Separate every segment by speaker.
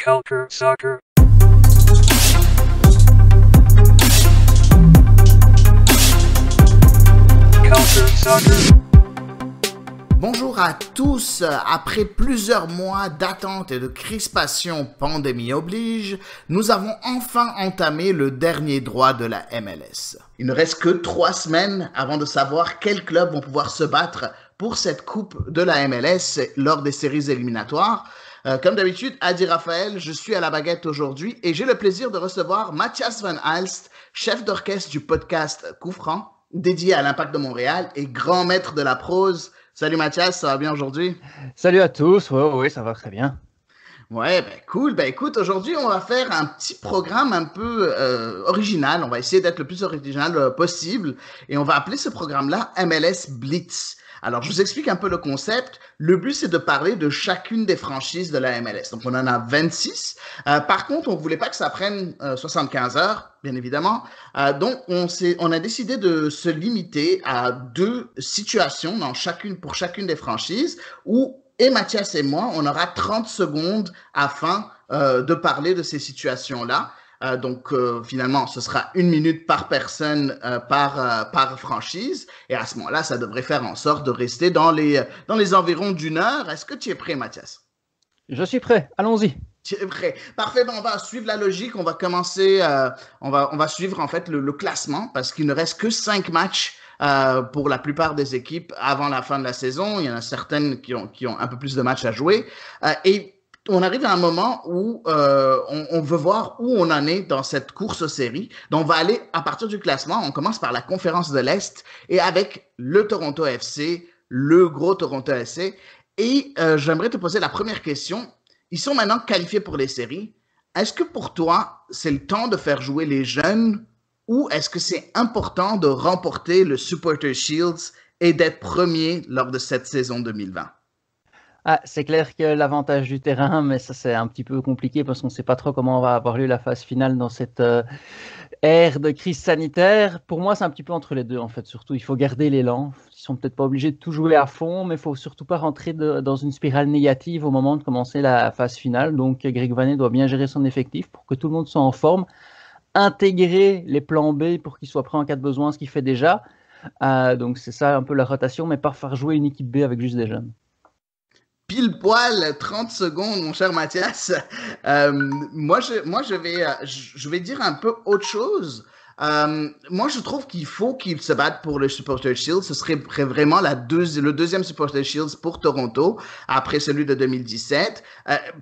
Speaker 1: Culture Soccer. Culture Soccer.
Speaker 2: Bonjour à tous. Après plusieurs mois d'attente et de crispation, pandémie oblige, nous avons enfin entamé le dernier droit de la MLS. Il ne reste que 3 semaines avant de savoir quels clubs vont pouvoir se battre pour cette coupe de la MLS lors des séries éliminatoires. Comme d'habitude, Adi Raphaël, je suis à la baguette aujourd'hui et j'ai le plaisir de recevoir Mathias Van Alst, chef d'orchestre du podcast Coup Franc, dédié à l'Impact de Montréal et grand maître de la prose. Salut Mathias, ça va bien aujourd'hui?
Speaker 3: Salut à tous, oui, ça va très bien.
Speaker 2: Ouais, cool. Écoute, aujourd'hui, on va faire un petit programme un peu original. On va essayer d'être le plus original possible et on va appeler ce programme-là MLS Blitz. Alors, je vous explique un peu le concept. Le but, c'est de parler de chacune des franchises de la MLS. Donc, on en a 26. Par contre, on ne voulait pas que ça prenne 75 heures, bien évidemment. Donc, on a décidé de se limiter à 2 situations pour chacune des franchises où Mathias et moi, on aura 30 secondes afin de parler de ces situations-là. Donc, finalement, ce sera 1 minute par personne par franchise. Et à ce moment-là, ça devrait faire en sorte de rester dans les environs d'1 heure. Est-ce que tu es prêt, Mathias?
Speaker 3: Je suis prêt, allons-y.
Speaker 2: Tu es prêt. Parfait, on va suivre la logique. On va commencer, on va suivre en fait le classement parce qu'il ne reste que 5 matchs pour la plupart des équipes avant la fin de la saison. Il y en a certaines qui ont un peu plus de matchs à jouer. Et on arrive à un moment où on veut voir où on en est dans cette course aux séries. Donc, on va aller à partir du classement. On commence par la conférence de l'Est et avec le Toronto FC, le gros Toronto FC. Et j'aimerais te poser la première question. Ils sont maintenant qualifiés pour les séries. Est-ce que pour toi, c'est le temps de faire jouer les jeunes ou est-ce que c'est important de remporter le Supporters Shields et d'être premier lors de cette saison 2020?
Speaker 3: C'est clair que l'avantage du terrain, mais ça c'est un petit peu compliqué parce qu'on ne sait pas trop comment va avoir lieu la phase finale dans cette ère de crise sanitaire. Pour moi, c'est un petit peu entre les deux en fait. Surtout, il faut garder l'élan. Ils sont peut-être pas obligés de tout jouer à fond, mais il faut surtout pas rentrer dans une spirale négative au moment de commencer la phase finale. Donc, Greg Vanney doit bien gérer son effectif pour que tout le monde soit en forme, intégrer les plans B pour qu'ils soient prêts en cas de besoin, ce qu'il fait déjà. Donc, c'est ça un peu la rotation, mais pas faire jouer une équipe B avec juste des jeunes.
Speaker 2: Pile poil, 30 secondes, mon cher Mathias. Moi, je vais dire un peu autre chose. Moi, je trouve qu'il faut qu'ils se battent pour le Supporters Shield. Ce serait vraiment le deuxième Supporters Shield pour Toronto, après celui de 2017.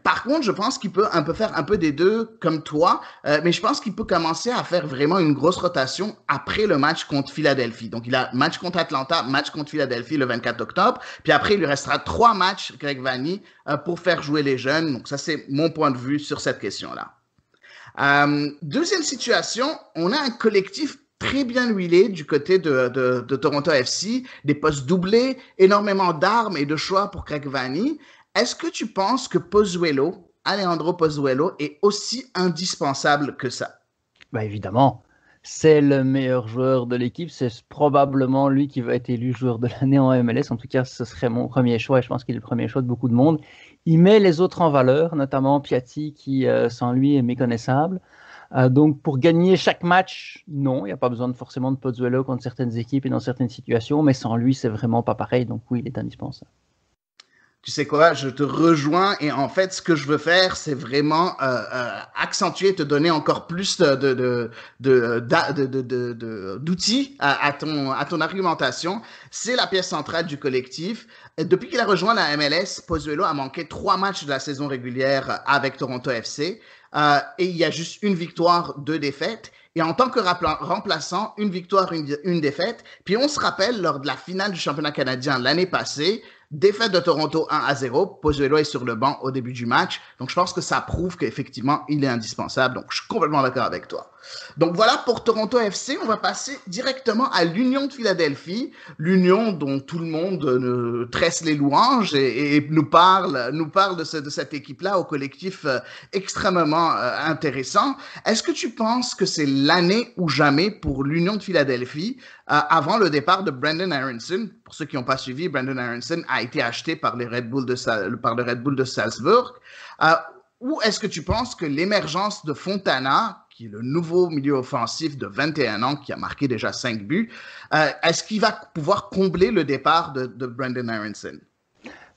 Speaker 2: Par contre, je pense qu'il peut faire un peu des deux, comme toi, mais je pense qu'il peut commencer à faire vraiment une grosse rotation après le match contre Philadelphie. Donc, il a match contre Atlanta, match contre Philadelphie le 24 octobre, puis après, il lui restera 3 matchs, Greg Vanney, pour faire jouer les jeunes. Donc, ça, c'est mon point de vue sur cette question-là. Deuxième situation, on a un collectif très bien huilé du côté de Toronto FC, des postes doublés, énormément d'armes et de choix pour Greg Vanney. Est-ce que tu penses que Alejandro Pozuelo est aussi indispensable que ça?
Speaker 3: Évidemment, c'est le meilleur joueur de l'équipe, c'est probablement lui qui va être élu joueur de l'année en MLS. En tout cas, ce serait mon premier choix et je pense qu'il est le premier choix de beaucoup de monde. Il met les autres en valeur, notamment Piatti qui, sans lui, est méconnaissable. Donc, pour gagner chaque match, non, il n'y a pas besoin forcément de Pozuelo contre certaines équipes et dans certaines situations, mais sans lui, c'est vraiment pas pareil. Donc, oui, il est indispensable.
Speaker 2: Tu sais quoi, je te rejoins et en fait, ce que je veux faire, c'est vraiment accentuer, te donner encore plus d'outils à ton argumentation. C'est la pièce centrale du collectif. Depuis qu'il a rejoint la MLS, Pozuelo a manqué 3 matchs de la saison régulière avec Toronto FC et il y a juste 1 victoire, 2 défaites. Et en tant que remplaçant, 1 victoire, 1 défaite. Puis on se rappelle, lors de la finale du championnat canadien l'année passée, défaite de Toronto 1-0, Pozuelo est sur le banc au début du match. Donc, je pense que ça prouve qu'effectivement, il est indispensable. Donc, je suis complètement d'accord avec toi. Donc, voilà pour Toronto FC. On va passer directement à l'Union de Philadelphie. L'Union dont tout le monde tresse les louanges et nous parle de cette équipe-là au collectif extrêmement intéressant. Est-ce que tu penses que c'est l'année ou jamais pour l'Union de Philadelphie avant le départ de Brenden Aaronson? Pour ceux qui n'ont pas suivi, Brenden Aaronson a été acheté par le Red Bull de Salzbourg. Ou est-ce que tu penses que l'émergence de Fontana, qui est le nouveau milieu offensif de 21 ans, qui a marqué déjà 5 buts, est-ce qu'il va pouvoir combler le départ de Brenden Aaronson?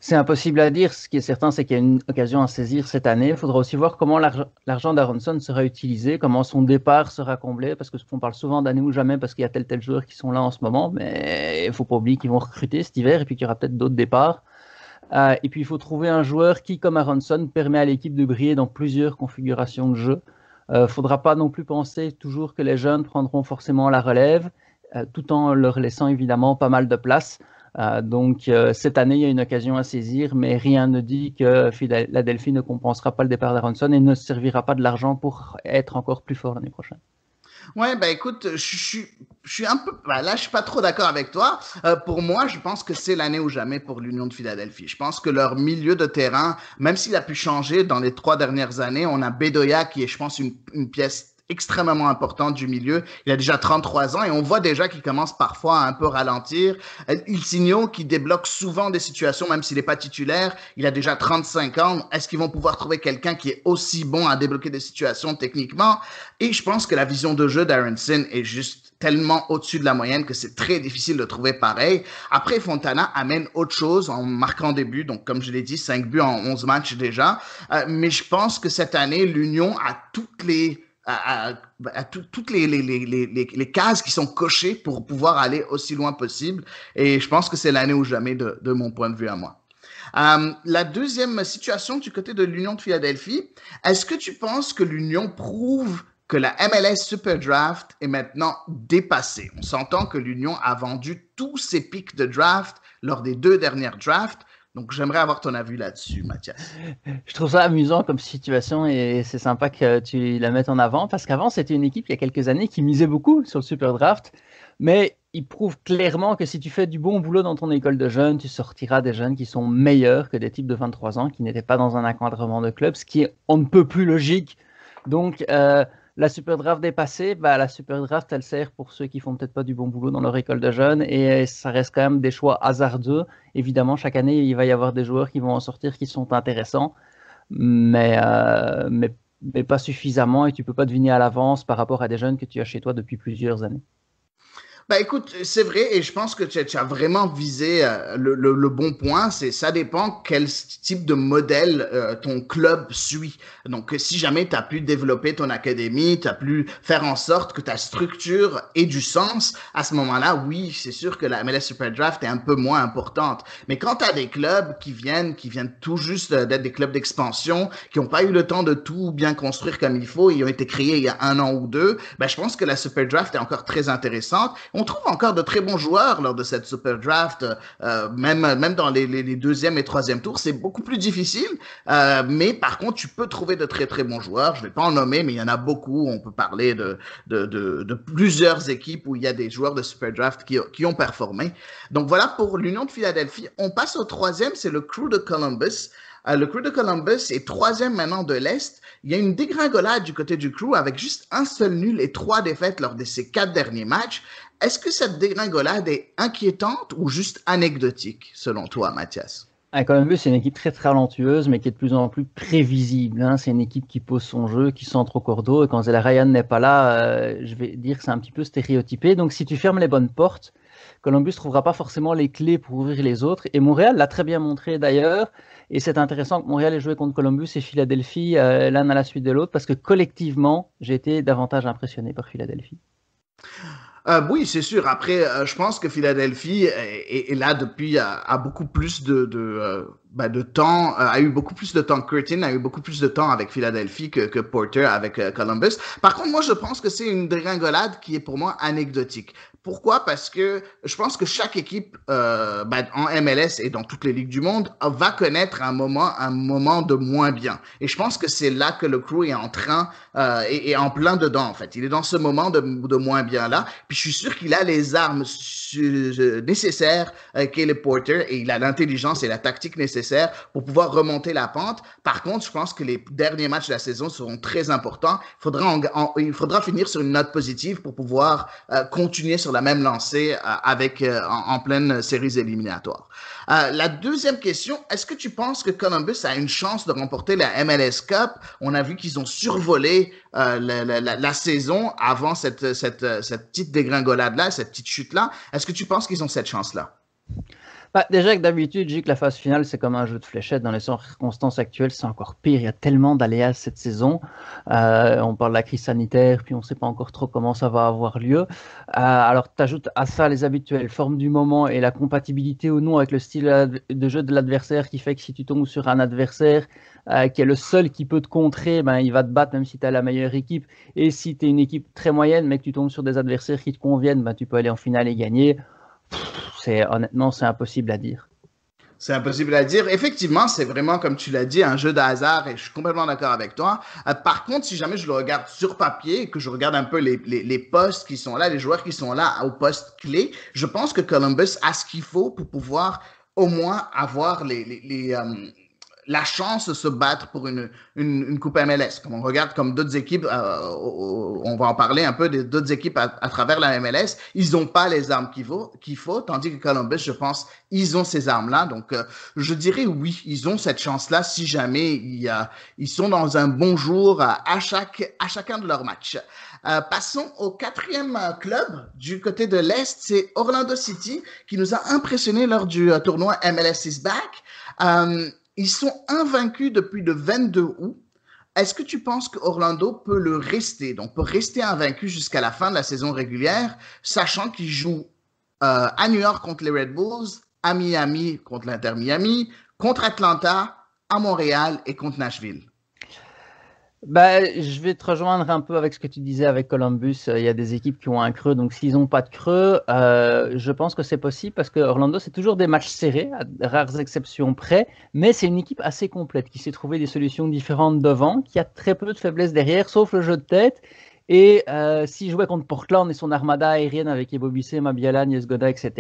Speaker 3: C'est impossible à dire. Ce qui est certain, c'est qu'il y a une occasion à saisir cette année. Il faudra aussi voir comment l'argent d'Aaronson sera utilisé, comment son départ sera comblé, parce qu'on parle souvent d'année ou jamais parce qu'il y a tel joueur qui sont là en ce moment, mais il ne faut pas oublier qu'ils vont recruter cet hiver et puis qu'il y aura peut-être d'autres départs. Et puis il faut trouver un joueur qui, comme Aaronson, permet à l'équipe de briller dans plusieurs configurations de jeu. Il ne faudra pas non plus penser toujours que les jeunes prendront forcément la relève, tout en leur laissant évidemment pas mal de place. Donc cette année, il y a une occasion à saisir, mais rien ne dit que Philadelphie ne compensera pas le départ d'Aaronson et ne servira pas de l'argent pour être encore plus fort l'année prochaine.
Speaker 2: Ouais, bah écoute, je suis un peu, là, je suis pas trop d'accord avec toi. Pour moi, je pense que c'est l'année ou jamais pour l'Union de Philadelphie. Je pense que leur milieu de terrain, même s'il a pu changer dans les 3 dernières années, on a Bedoya qui est, je pense, une pièce extrêmement importante du milieu. Il a déjà 33 ans et on voit déjà qu'il commence parfois à un peu ralentir. Ilsinho qui débloque souvent des situations, même s'il n'est pas titulaire. Il a déjà 35 ans. Est-ce qu'ils vont pouvoir trouver quelqu'un qui est aussi bon à débloquer des situations techniquement? Et je pense que la vision de jeu d'Aaronson est juste tellement au-dessus de la moyenne que c'est très difficile de trouver pareil. Après, Fontana amène autre chose en marquant des buts. Donc, comme je l'ai dit, 5 buts en 11 matchs déjà. Mais je pense que cette année, l'Union a toutes les cases qui sont cochées pour pouvoir aller aussi loin possible. Et je pense que c'est l'année ou jamais de mon point de vue à moi. La deuxième situation du côté de l'Union de Philadelphie, est-ce que tu penses que l'Union prouve que la MLS Super Draft est maintenant dépassée? On s'entend que l'Union a vendu tous ses pics de draft lors des 2 dernières drafts. Donc, j'aimerais avoir ton avis là-dessus, Mathias.
Speaker 3: Je trouve ça amusant comme situation et c'est sympa que tu la mettes en avant parce qu'avant, c'était une équipe il y a quelques années qui misait beaucoup sur le Super Draft, mais il prouve clairement que si tu fais du bon boulot dans ton école de jeunes, tu sortiras des jeunes qui sont meilleurs que des types de 23 ans qui n'étaient pas dans un encadrement de club, ce qui est on ne peut plus logique. Donc, la Super Draft dépassée, la Super Draft, elle sert pour ceux qui font peut-être pas du bon boulot dans leur école de jeunes et ça reste quand même des choix hasardeux. Évidemment, chaque année, il va y avoir des joueurs qui vont en sortir qui sont intéressants, mais pas suffisamment et tu peux pas deviner à l'avance par rapport à des jeunes que tu as chez toi depuis plusieurs années.
Speaker 2: Ben écoute, c'est vrai et je pense que tu as vraiment visé le bon point. Ça dépend quel type de modèle ton club suit. Donc, si jamais tu as pu développer ton académie, tu as pu faire en sorte que ta structure ait du sens, à ce moment-là, oui, c'est sûr que la MLS Super Draft est un peu moins importante. Mais quand tu as des clubs qui viennent tout juste d'être des clubs d'expansion, qui n'ont pas eu le temps de tout bien construire comme il faut, ils ont été créés il y a 1 an ou 2, ben je pense que la Super Draft est encore très intéressante. On trouve encore de très bons joueurs lors de cette Super Draft, même dans les deuxième et troisième tours. C'est beaucoup plus difficile, mais par contre, tu peux trouver de très, très bons joueurs. Je ne vais pas en nommer, mais il y en a beaucoup. On peut parler de plusieurs équipes où il y a des joueurs de Super Draft qui ont performé. Donc voilà pour l'Union de Philadelphie. On passe au troisième, c'est le Crew de Columbus. Le Crew de Columbus est 3e maintenant de l'Est. Il y a une dégringolade du côté du Crew avec juste un seul nul et 3 défaites lors de ses 4 derniers matchs. Est-ce que cette dégringolade est inquiétante ou juste anecdotique, selon toi, Mathias?
Speaker 3: Columbus, c'est une équipe très talentueuse, mais qui est de plus en plus prévisible. C'est une équipe qui pose son jeu, qui centre au cordeau. Et quand Zela Ryan n'est pas là, je vais dire que c'est un petit peu stéréotypé. Donc, si tu fermes les bonnes portes, Columbus ne trouvera pas forcément les clés pour ouvrir les autres. Et Montréal l'a très bien montré d'ailleurs. Et c'est intéressant que Montréal ait joué contre Columbus et Philadelphie l'un à la suite de l'autre, parce que collectivement, j'ai été davantage impressionné par Philadelphie.
Speaker 2: Oui, c'est sûr. Après, je pense que Philadelphie est là depuis a beaucoup plus de temps, a eu beaucoup plus de temps. Curtin a eu beaucoup plus de temps avec Philadelphie que Porter avec Columbus. Par contre, moi, je pense que c'est une dégringolade qui est pour moi anecdotique. Pourquoi? Parce que je pense que chaque équipe en MLS et dans toutes les ligues du monde va connaître un moment de moins bien. Et je pense que c'est là que le Crew est en train est en plein dedans en fait. Il est dans ce moment de moins bien là. Puis je suis sûr qu'il a les armes nécessaires Caleb Porter et il a l'intelligence et la tactique nécessaire pour pouvoir remonter la pente. Par contre, je pense que les derniers matchs de la saison seront très importants. Il faudra finir sur une note positive pour pouvoir continuer sur sur la même lancée en pleine séries éliminatoires. La deuxième question, est-ce que tu penses que Columbus a une chance de remporter la MLS Cup? On a vu qu'ils ont survolé la saison avant cette petite dégringolade-là, cette petite chute-là. Est-ce que tu penses qu'ils ont cette chance-là?
Speaker 3: Bah, déjà que d'habitude, je dis que la phase finale, c'est comme un jeu de fléchettes. Dans les circonstances actuelles, c'est encore pire. Il y a tellement d'aléas cette saison. On parle de la crise sanitaire, puis on ne sait pas encore trop comment ça va avoir lieu. Alors, tu ajoutes à ça les habituelles formes du moment et la compatibilité ou non avec le style de jeu de l'adversaire qui fait que si tu tombes sur un adversaire qui est le seul qui peut te contrer, ben, il va te battre même si tu as la meilleure équipe. Et si tu es une équipe très moyenne, mais que tu tombes sur des adversaires qui te conviennent, ben, tu peux aller en finale et gagner. Honnêtement, c'est impossible à dire.
Speaker 2: C'est impossible à dire. Effectivement, c'est vraiment, comme tu l'as dit, un jeu de hasard et je suis complètement d'accord avec toi. Par contre, si jamais je le regarde sur papier, que je regarde un peu les postes qui sont là, les joueurs qui sont là au poste clé, je pense que Columbus a ce qu'il faut pour pouvoir au moins avoir la chance de se battre pour une Coupe MLS. Comme on regarde comme d'autres équipes, on va en parler un peu d'autres équipes à travers la MLS, ils n'ont pas les armes qu'il faut, tandis que Columbus, je pense, ils ont ces armes-là. Donc, je dirais oui, ils ont cette chance-là si jamais ils sont dans un bon jour à chacun de leurs matchs. Passons au quatrième club du côté de l'Est, c'est Orlando City qui nous a impressionnés lors du tournoi MLS is Back. Ils sont invaincus depuis le 22 août. Est-ce que tu penses que Orlando peut le rester, donc peut rester invaincu jusqu'à la fin de la saison régulière, sachant qu'ils jouent à New York contre les Red Bulls, à Miami contre l'Inter Miami, contre Atlanta, à Montréal et contre Nashville?
Speaker 3: Bah, je vais te rejoindre un peu avec ce que tu disais avec Columbus. Il y a des équipes qui ont un creux, donc s'ils n'ont pas de creux, je pense que c'est possible parce que Orlando, c'est toujours des matchs serrés, à rares exceptions près, mais c'est une équipe assez complète qui sait trouver des solutions différentes devant, qui a très peu de faiblesses derrière, sauf le jeu de tête. Et s'ils jouaient contre Portland et son armada aérienne avec Ebobisse, Mabiala, Niesgoda, etc.,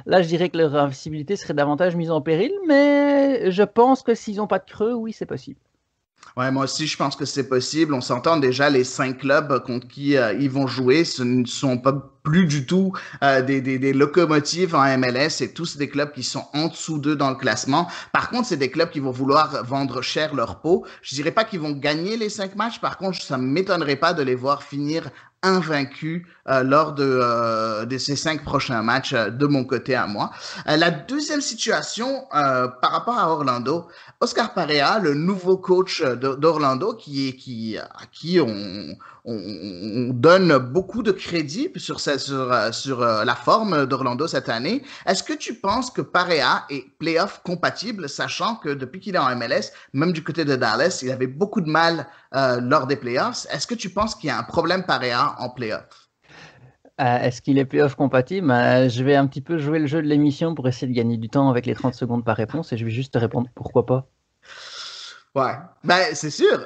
Speaker 3: là, je dirais que leur invincibilité serait davantage mise en péril, mais je pense que s'ils n'ont pas de creux, oui, c'est possible.
Speaker 2: Ouais, moi aussi, je pense que c'est possible. On s'entend déjà, les 5 clubs contre qui ils vont jouer, ce ne sont pas plus du tout des locomotives en MLS. C'est tous des clubs qui sont en dessous d'eux dans le classement. Par contre, c'est des clubs qui vont vouloir vendre cher leur peau. Je dirais pas qu'ils vont gagner les 5 matchs. Par contre, ça ne m'étonnerait pas de les voir finir invaincus lors de ces 5 prochains matchs de mon côté à moi. La deuxième situation par rapport à Orlando, Oscar Pareja, le nouveau coach d'Orlando, à qui on donne beaucoup de crédit sur la forme d'Orlando cette année. Est-ce que tu penses que Pareja est playoff compatible, sachant que depuis qu'il est en MLS, même du côté de Dallas, il avait beaucoup de mal lors des playoffs? Est-ce que tu penses qu'il y a un problème Pareja en playoff?
Speaker 3: Est-ce qu'il est playoff compatible? Je vais un petit peu jouer le jeu de l'émission pour essayer de gagner du temps avec les 30 secondes par réponse et je vais juste te répondre pourquoi pas.
Speaker 2: Ouais, ben c'est sûr.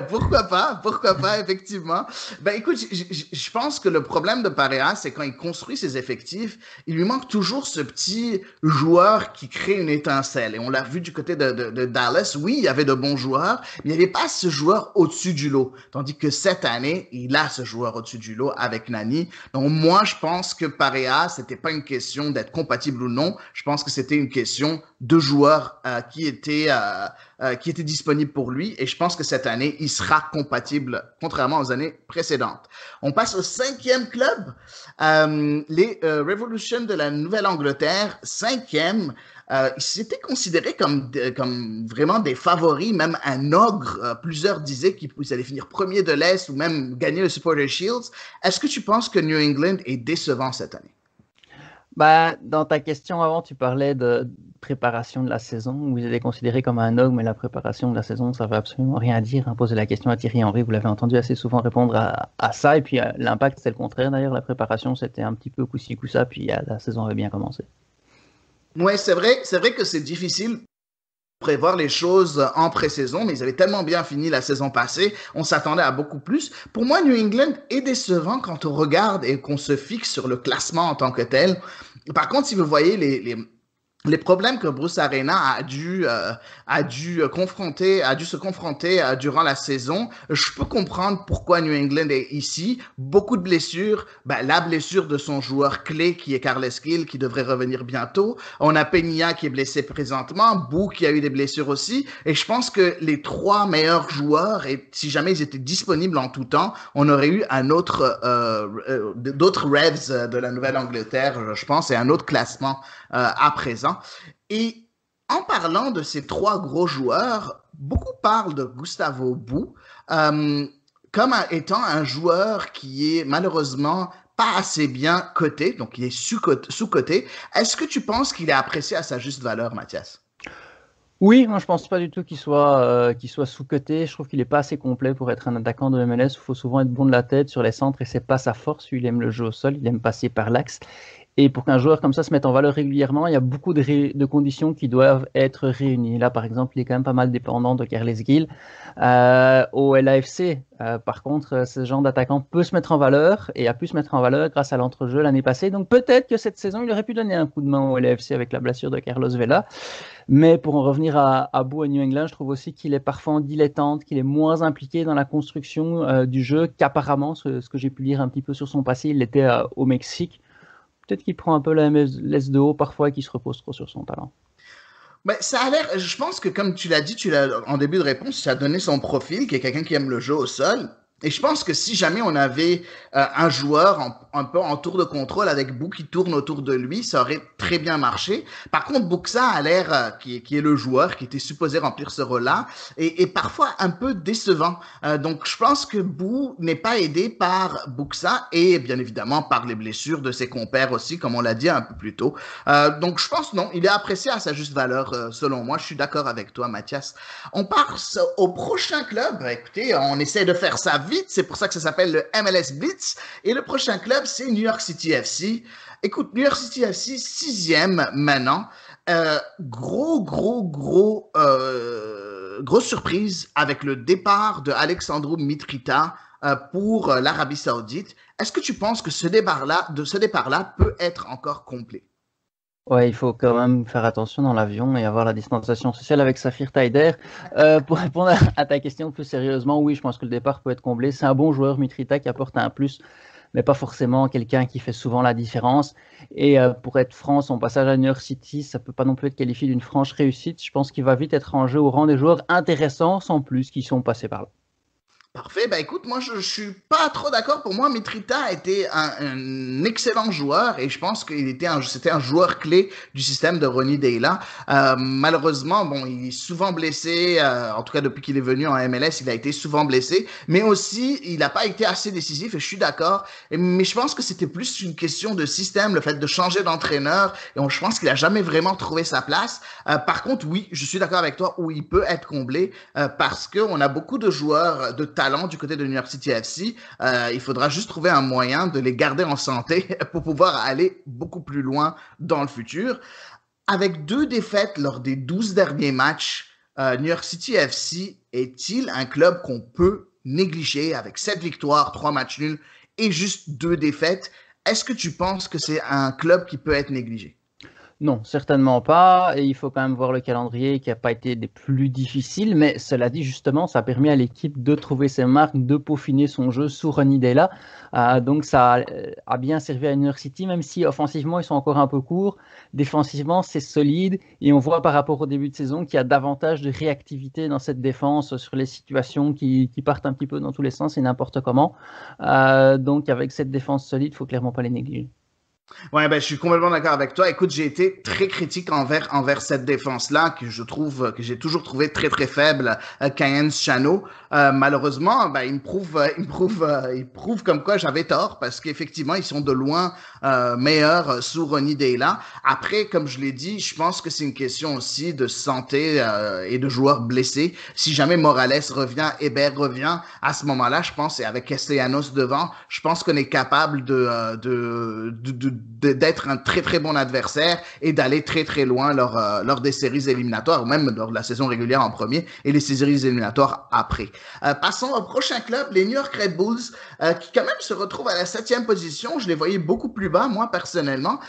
Speaker 2: Pourquoi pas, effectivement. Ben écoute, je pense que le problème de Pareja, c'est quand il construit ses effectifs, il lui manque toujours ce petit joueur qui crée une étincelle. Et on l'a vu du côté de Dallas, oui, il y avait de bons joueurs, mais il n'y avait pas ce joueur au-dessus du lot. Tandis que cette année, il a ce joueur au-dessus du lot avec Nani. Donc moi, je pense que Pareja, c'était pas une question d'être compatible ou non. Je pense que c'était une question de joueurs qui étaient disponible pour lui et je pense que cette année, il sera compatible contrairement aux années précédentes. On passe au 5e club, les Revolution de la Nouvelle-Angleterre, 5e. Ils s'étaient considérés comme vraiment des favoris, même un ogre. Plusieurs disaient qu'ils allaient finir premier de l'Est ou même gagner le Supporter Shields. Est-ce que tu penses que New England est décevant cette année?
Speaker 3: Bah, dans ta question avant, tu parlais de préparation de la saison. Vous êtes considéré comme un ogre, mais la préparation de la saison, ça ne veut absolument rien dire. Poser la question à Thierry Henry, vous l'avez entendu assez souvent répondre à ça. Et puis l'impact, c'est le contraire. D'ailleurs, la préparation, c'était un petit peu coup-ci, coup-ça, puis la saison avait bien commencé.
Speaker 2: Oui, c'est vrai que c'est difficile de prévoir les choses en pré-saison, mais ils avaient tellement bien fini la saison passée, on s'attendait à beaucoup plus. Pour moi, New England est décevant quand on regarde et qu'on se fixe sur le classement en tant que tel. Par contre, si vous voyez les problèmes que Bruce Arena a dû se confronter durant la saison. Je peux comprendre pourquoi New England est ici. Beaucoup de blessures. La blessure de son joueur clé qui est Carles Gil qui devrait revenir bientôt. On a Peña qui est blessé présentement. Bou qui a eu des blessures aussi. Et je pense que les trois meilleurs joueurs, et si jamais ils étaient disponibles en tout temps, on aurait eu d'autres Revs de la Nouvelle-Angleterre, je pense, et un autre classement à présent. Et en parlant de ces trois gros joueurs, beaucoup parlent de Gustavo Bou comme étant un joueur qui est malheureusement pas assez bien coté, donc il est sous-coté. Est-ce que tu penses qu'il est apprécié à sa juste valeur, Mathias?
Speaker 3: Oui, moi je pense pas du tout qu'il soit sous-coté. Je trouve qu'il est pas assez complet pour être un attaquant de MLS. Il faut souvent être bon de la tête sur les centres et c'est pas sa force. Il aime le jeu au sol, il aime passer par l'axe. Et pour qu'un joueur comme ça se mette en valeur régulièrement, il y a beaucoup de conditions qui doivent être réunies. Là, par exemple, il est quand même pas mal dépendant de Carles Gil. Au LAFC, par contre, ce genre d'attaquant peut se mettre en valeur et a pu se mettre en valeur grâce à l'entrejeu l'année passée. Donc peut-être que cette saison, il aurait pu donner un coup de main au LAFC avec la blessure de Carlos Vela. Mais pour en revenir à Bou et New England, je trouve aussi qu'il est parfois en dilettante, qu'il est moins impliqué dans la construction du jeu qu'apparemment, ce que j'ai pu lire un petit peu sur son passé, il était au Mexique. Peut-être qu'il prend un peu la laisse de haut parfois et qu'il se repose trop sur son talent.
Speaker 2: Ça a l'air, je pense que comme tu l'as dit, en début de réponse, tu as donné son profil, qui est quelqu'un qui aime le jeu au sol. Et je pense que si jamais on avait un joueur un peu en tour de contrôle avec Bou qui tourne autour de lui, ça aurait très bien marché. Par contre, Buxa a l'air, qui est le joueur qui était supposé remplir ce rôle-là, et parfois un peu décevant. Donc, je pense que Bou n'est pas aidé par Buxa et bien évidemment par les blessures de ses compères aussi, comme on l'a dit un peu plus tôt. Donc, je pense non, il est apprécié à sa juste valeur, selon moi. Je suis d'accord avec toi, Mathias. On passe au prochain club. Écoutez, on essaie de faire ça vite, c'est pour ça que ça s'appelle le MLS Blitz. Et le prochain club, c'est New York City FC. Écoute, New York City FC, 6e maintenant. Grosse surprise avec le départ de Alexandru Mitrita pour l'Arabie Saoudite. Est-ce que tu penses que ce départ-là peut être encore complet?
Speaker 3: Ouais, il faut quand même faire attention dans l'avion et avoir la distanciation sociale avec Safir Taider. Pour répondre à ta question plus sérieusement, oui, je pense que le départ peut être comblé. C'est un bon joueur, Mitrita, qui apporte un plus, mais pas forcément quelqu'un qui fait souvent la différence. Et pour être franc, son passage à New York City, ça peut pas non plus être qualifié d'une franche réussite. Je pense qu'il va vite être rangé au rang des joueurs intéressants, sans plus, qui sont passés par là.
Speaker 2: Parfait. Écoute, moi, je suis pas trop d'accord. Pour moi, Mitrita était un excellent joueur et je pense c'était un joueur clé du système de Ronny Deila. Malheureusement, bon, il est souvent blessé. En tout cas, depuis qu'il est venu en MLS, il a été souvent blessé. Mais aussi, il n'a pas été assez décisif et je suis d'accord. Mais je pense que c'était plus une question de système, le fait de changer d'entraîneur. Et je pense qu'il a jamais vraiment trouvé sa place. Par contre, oui, je suis d'accord avec toi où il peut être comblé parce qu'on a beaucoup de joueurs de talent du côté de New York City FC. Il faudra juste trouver un moyen de les garder en santé pour pouvoir aller beaucoup plus loin dans le futur. Avec 2 défaites lors des 12 derniers matchs, New York City FC est-il un club qu'on peut négliger avec 7 victoires, 3 matchs nuls et juste 2 défaites? Est-ce que tu penses que c'est un club qui peut être négligé?
Speaker 3: Non, certainement pas. Et il faut quand même voir le calendrier qui n'a pas été des plus difficiles. Mais cela dit, justement, ça a permis à l'équipe de trouver ses marques, de peaufiner son jeu sous Ronny Deila. Donc ça a bien servi à New York City, même si offensivement, ils sont encore un peu courts. Défensivement, c'est solide. Et on voit par rapport au début de saison qu'il y a davantage de réactivité dans cette défense sur les situations qui partent un petit peu dans tous les sens et n'importe comment. Donc avec cette défense solide, il ne faut clairement pas les négliger.
Speaker 2: Ouais, je suis complètement d'accord avec toi. Écoute, j'ai été très critique envers cette défense-là que j'ai toujours trouvé très très faible. Kayens Chano, malheureusement, il me prouve comme quoi j'avais tort parce qu'effectivement ils sont de loin meilleurs sous Ronny Deila. Après, comme je l'ai dit, je pense que c'est une question aussi de santé et de joueurs blessés. Si jamais Morales revient, Hébert revient, à ce moment-là, je pense, et avec Castellanos devant, je pense qu'on est capable de d'être un très très bon adversaire et d'aller très très loin lors des séries éliminatoires ou même lors de la saison régulière en premier et les séries éliminatoires après. Passons au prochain club, les New York Red Bulls, qui quand même se retrouvent à la 7e position. Je les voyais beaucoup plus bas, moi personnellement,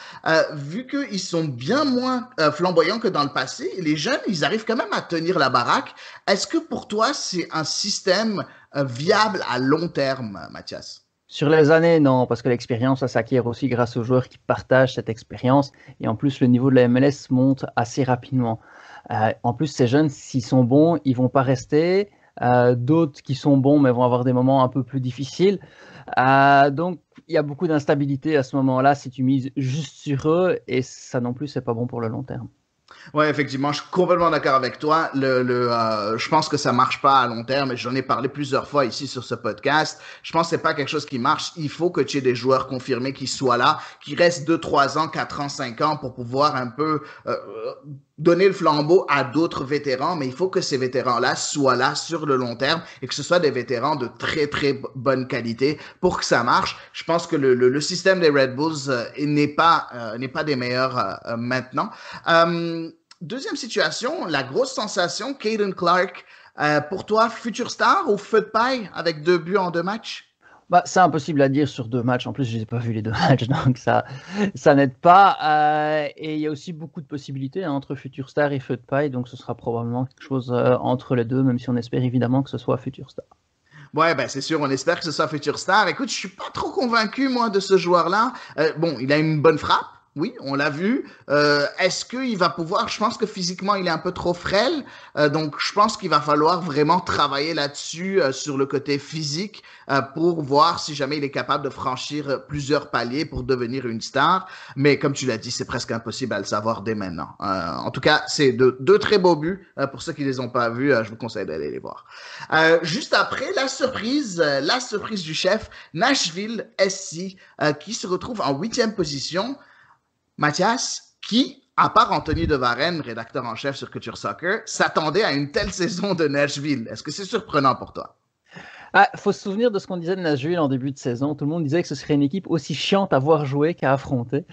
Speaker 2: vu qu'ils sont bien moins flamboyants que dans le passé. Les jeunes, ils arrivent quand même à tenir la baraque. Est-ce que pour toi, c'est un système viable à long terme, Mathias?
Speaker 3: Sur les années, non, parce que l'expérience, ça s'acquiert aussi grâce aux joueurs qui partagent cette expérience. Et en plus, le niveau de la MLS monte assez rapidement. En plus, ces jeunes, s'ils sont bons, ils vont pas rester. D'autres qui sont bons, mais vont avoir des moments un peu plus difficiles. Donc, il y a beaucoup d'instabilité à ce moment-là si tu mises juste sur eux. Et ça non plus, c'est pas bon pour le long terme.
Speaker 2: Ouais, effectivement, je suis complètement d'accord avec toi. Je pense que ça marche pas à long terme et j'en ai parlé plusieurs fois ici sur ce podcast. Je pense que c'est pas quelque chose qui marche. Il faut que tu aies des joueurs confirmés qui soient là, qui restent 2, 3 ans, 4 ans, 5 ans pour pouvoir un peu donner le flambeau à d'autres vétérans, mais il faut que ces vétérans-là soient là sur le long terme et que ce soit des vétérans de très, très bonne qualité pour que ça marche. Je pense que le système des Red Bulls n'est pas des meilleurs maintenant. Deuxième situation, la grosse sensation, Caden Clark. Pour toi, futur star ou feu de paille avec 2 buts en 2 matchs?
Speaker 3: Bah, c'est impossible à dire sur 2 matchs. En plus, je n'ai pas vu les 2 matchs, donc ça n'aide pas. Et il y a aussi beaucoup de possibilités entre futur star et feu de paille, donc ce sera probablement quelque chose entre les deux, même si on espère évidemment que ce soit futur star.
Speaker 2: Ouais, ben c'est sûr, on espère que ce soit futur star. Écoute, je suis pas trop convaincu, moi, de ce joueur-là. Bon, il a une bonne frappe. Oui, on l'a vu. Est-ce qu'il va pouvoir... Je pense que physiquement, il est un peu trop frêle. Donc, je pense qu'il va falloir vraiment travailler là-dessus, sur le côté physique, pour voir si jamais il est capable de franchir plusieurs paliers pour devenir une star. Mais comme tu l'as dit, c'est presque impossible à le savoir dès maintenant. En tout cas, c'est deux très beaux buts. Pour ceux qui les ont pas vus, je vous conseille d'aller les voir. Juste après, la surprise du chef, Nashville SC, qui se retrouve en 8e position. Mathias, qui, à part Anthony de Varenne, rédacteur en chef sur Culture Soccer, s'attendait à une telle saison de Nashville? Est-ce que c'est surprenant pour toi?
Speaker 3: Faut se souvenir de ce qu'on disait de Nashville en début de saison. Tout le monde disait que ce serait une équipe aussi chiante à voir jouer qu'à affronter.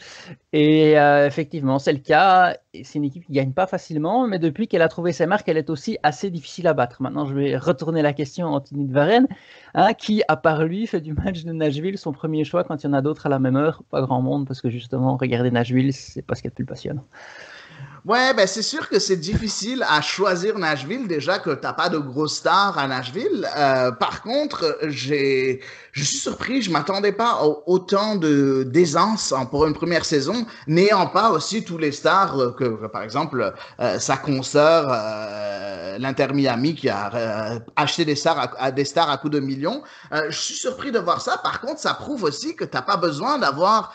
Speaker 3: Et effectivement, c'est le cas. C'est une équipe qui ne gagne pas facilement, mais depuis qu'elle a trouvé ses marques, elle est aussi assez difficile à battre. Maintenant, je vais retourner la question à Anthony de Varenne, qui, à part lui, fait du match de Nashville son premier choix quand il y en a d'autres à la même heure. Pas grand monde, parce que justement, regarder Nashville, c'est pas ce qu'il y a de plus passionnant.
Speaker 2: Ouais, ben c'est sûr que c'est difficile à choisir Nashville, déjà que t'as pas de gros stars à Nashville. Par contre, je suis surpris, je m'attendais pas à autant d'aisance pour une première saison, n'ayant pas aussi tous les stars que par exemple, sa consoeur, l'Inter Miami, qui a acheté des stars à coups de millions. Je suis surpris de voir ça. Par contre, ça prouve aussi que t'as pas besoin d'avoir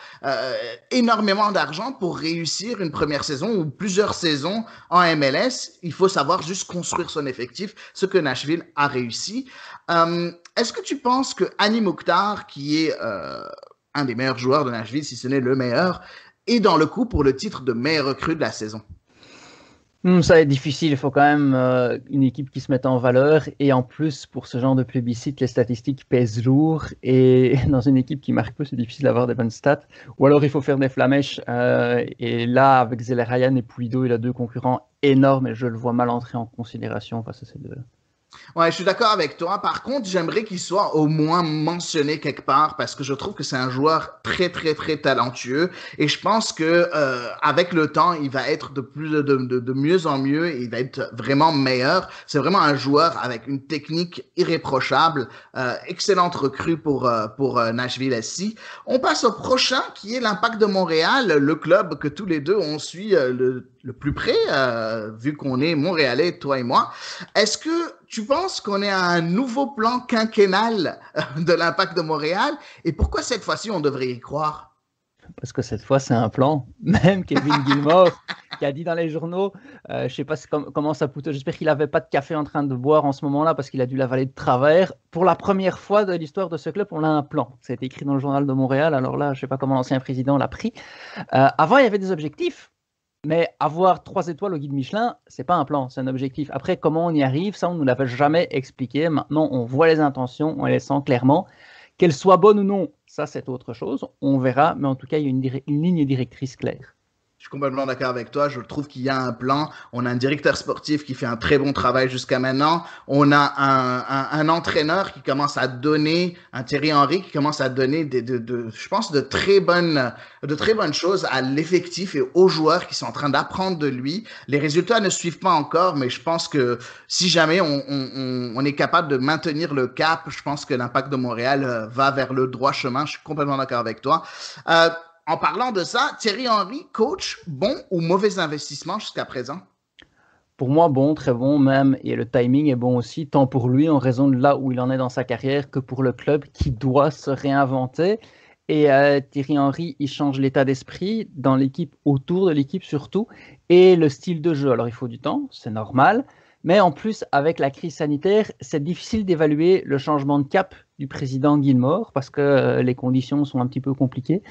Speaker 2: énormément d'argent pour réussir une première saison ou plusieurs saisons en MLS. Il faut savoir juste construire son effectif, ce que Nashville a réussi. Est-ce que tu penses que Hani Mukhtar, qui est un des meilleurs joueurs de Nashville, si ce n'est le meilleur, est dans le coup pour le titre de meilleur recrue de la saison?
Speaker 3: Ça va être difficile, il faut quand même une équipe qui se mette en valeur et en plus pour ce genre de plébiscite, les statistiques pèsent lourd et dans une équipe qui marque peu, c'est difficile d'avoir des bonnes stats ou alors il faut faire des flamèches et là avec Zelarayan et Pulido, il a 2 concurrents énormes et je le vois mal entrer en considération face à ces deux.
Speaker 2: Ouais, je suis d'accord avec toi. Par contre, j'aimerais qu'il soit au moins mentionné quelque part parce que je trouve que c'est un joueur très, très, très talentueux et je pense que avec le temps, il va être de mieux en mieux et il va être vraiment meilleur. C'est vraiment un joueur avec une technique irréprochable, excellente recrue pour Nashville SC. On passe au prochain qui est l'Impact de Montréal, le club que tous les deux on suit le plus près, vu qu'on est Montréalais, toi et moi. Est-ce que tu penses qu'on est à un nouveau plan quinquennal de l'Impact de Montréal? Et pourquoi cette fois-ci, on devrait y croire?
Speaker 3: Parce que cette fois, c'est un plan. Même Kevin Gilmore, qui a dit dans les journaux, je ne sais pas comment ça coûte, j'espère qu'il n'avait pas de café en train de boire en ce moment-là parce qu'il a dû l'avaler de travers. Pour la première fois de l'histoire de ce club, on a un plan. Ça a été écrit dans le journal de Montréal, alors là, je ne sais pas comment l'ancien président l'a pris. Avant, il y avait des objectifs. Mais avoir 3 étoiles au guide Michelin, c'est pas un plan, c'est un objectif. Après, comment on y arrive, ça, on ne nous l'avait jamais expliqué. Maintenant, on voit les intentions, on les sent clairement. Qu'elle soit bonne ou non, ça c'est autre chose. On verra, mais en tout cas, il y a une ligne directrice claire.
Speaker 2: Je suis complètement d'accord avec toi. Je trouve qu'il y a un plan. On a un directeur sportif qui fait un très bon travail jusqu'à maintenant. On a un entraîneur qui commence à donner, un Thierry Henry qui commence à donner je pense, de très bonnes choses à l'effectif et aux joueurs qui sont en train d'apprendre de lui. Les résultats ne suivent pas encore, mais je pense que si jamais on est capable de maintenir le cap, je pense que l'Impact de Montréal va vers le droit chemin. Je suis complètement d'accord avec toi. En parlant de ça, Thierry Henry, coach, bon ou mauvais investissement jusqu'à présent?
Speaker 3: Pour moi, bon, très bon même, et le timing est bon aussi, tant pour lui en raison de là où il en est dans sa carrière que pour le club qui doit se réinventer. Et Thierry Henry, il change l'état d'esprit dans l'équipe, autour de l'équipe surtout, et le style de jeu. Alors il faut du temps, c'est normal, mais en plus, avec la crise sanitaire, c'est difficile d'évaluer le changement de cap du président Gilmore parce que les conditions sont un petit peu compliquées.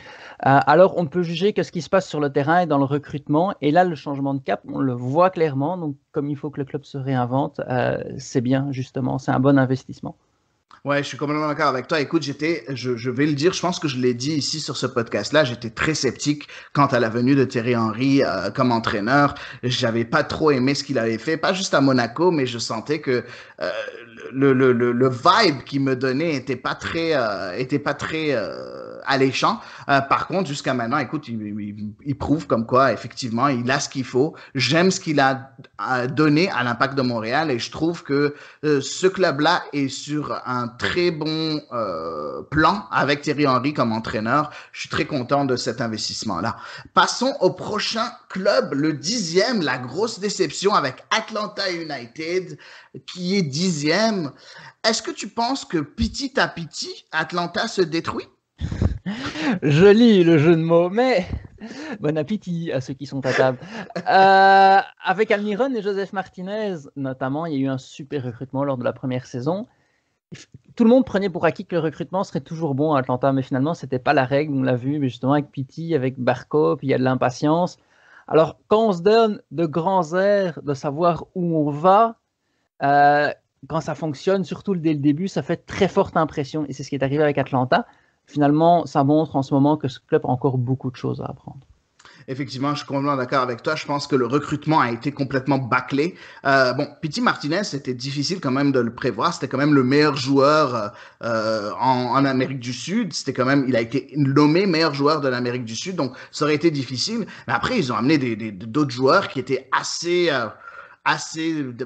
Speaker 3: Alors, on ne peut juger que ce qui se passe sur le terrain et dans le recrutement. Et là, le changement de cap, on le voit clairement. Donc, comme il faut que le club se réinvente, c'est bien, justement. C'est un bon investissement.
Speaker 2: Ouais, je suis complètement d'accord avec toi. Écoute, je vais le dire, je pense que je l'ai dit ici sur ce podcast-là, j'étais très sceptique quant à la venue de Thierry Henry comme entraîneur. J'avais pas trop aimé ce qu'il avait fait, pas juste à Monaco, mais je sentais que le vibe qu'il me donnait était pas très alléchant. Par contre, jusqu'à maintenant, écoute, il prouve comme quoi, effectivement, il a ce qu'il faut. J'aime ce qu'il a donné à l'Impact de Montréal et je trouve que ce club-là est sur un très bon plan avec Thierry Henry comme entraîneur. Je suis très content de cet investissement-là. Passons au prochain club, le 10e, la grosse déception avec Atlanta United, qui est 10e. Est-ce que tu penses que petit à petit, Atlanta se détruit?
Speaker 3: Joli le jeu de mots, mais bon appétit à ceux qui sont à table. Avec Almiron et Joseph Martinez, notamment, il y a eu un super recrutement lors de la première saison. Tout le monde prenait pour acquis que le recrutement serait toujours bon à Atlanta, mais finalement, ce n'était pas la règle. On l'a vu, mais justement, avec Pitti, avec Barkov, il y a de l'impatience. Alors, quand on se donne de grands airs de savoir où on va, quand ça fonctionne, surtout dès le début, ça fait très forte impression. Et c'est ce qui est arrivé avec Atlanta. Finalement, ça montre en ce moment que ce club a encore beaucoup de choses à apprendre.
Speaker 2: Effectivement, je suis complètement d'accord avec toi. Je pense que le recrutement a été complètement bâclé. Bon, Pity Martinez, c'était difficile quand même de le prévoir. C'était quand même le meilleur joueur en Amérique du Sud. C'était quand même, il a été nommé meilleur joueur de l'Amérique du Sud, donc ça aurait été difficile. Mais après, ils ont amené d'autres joueurs qui étaient assez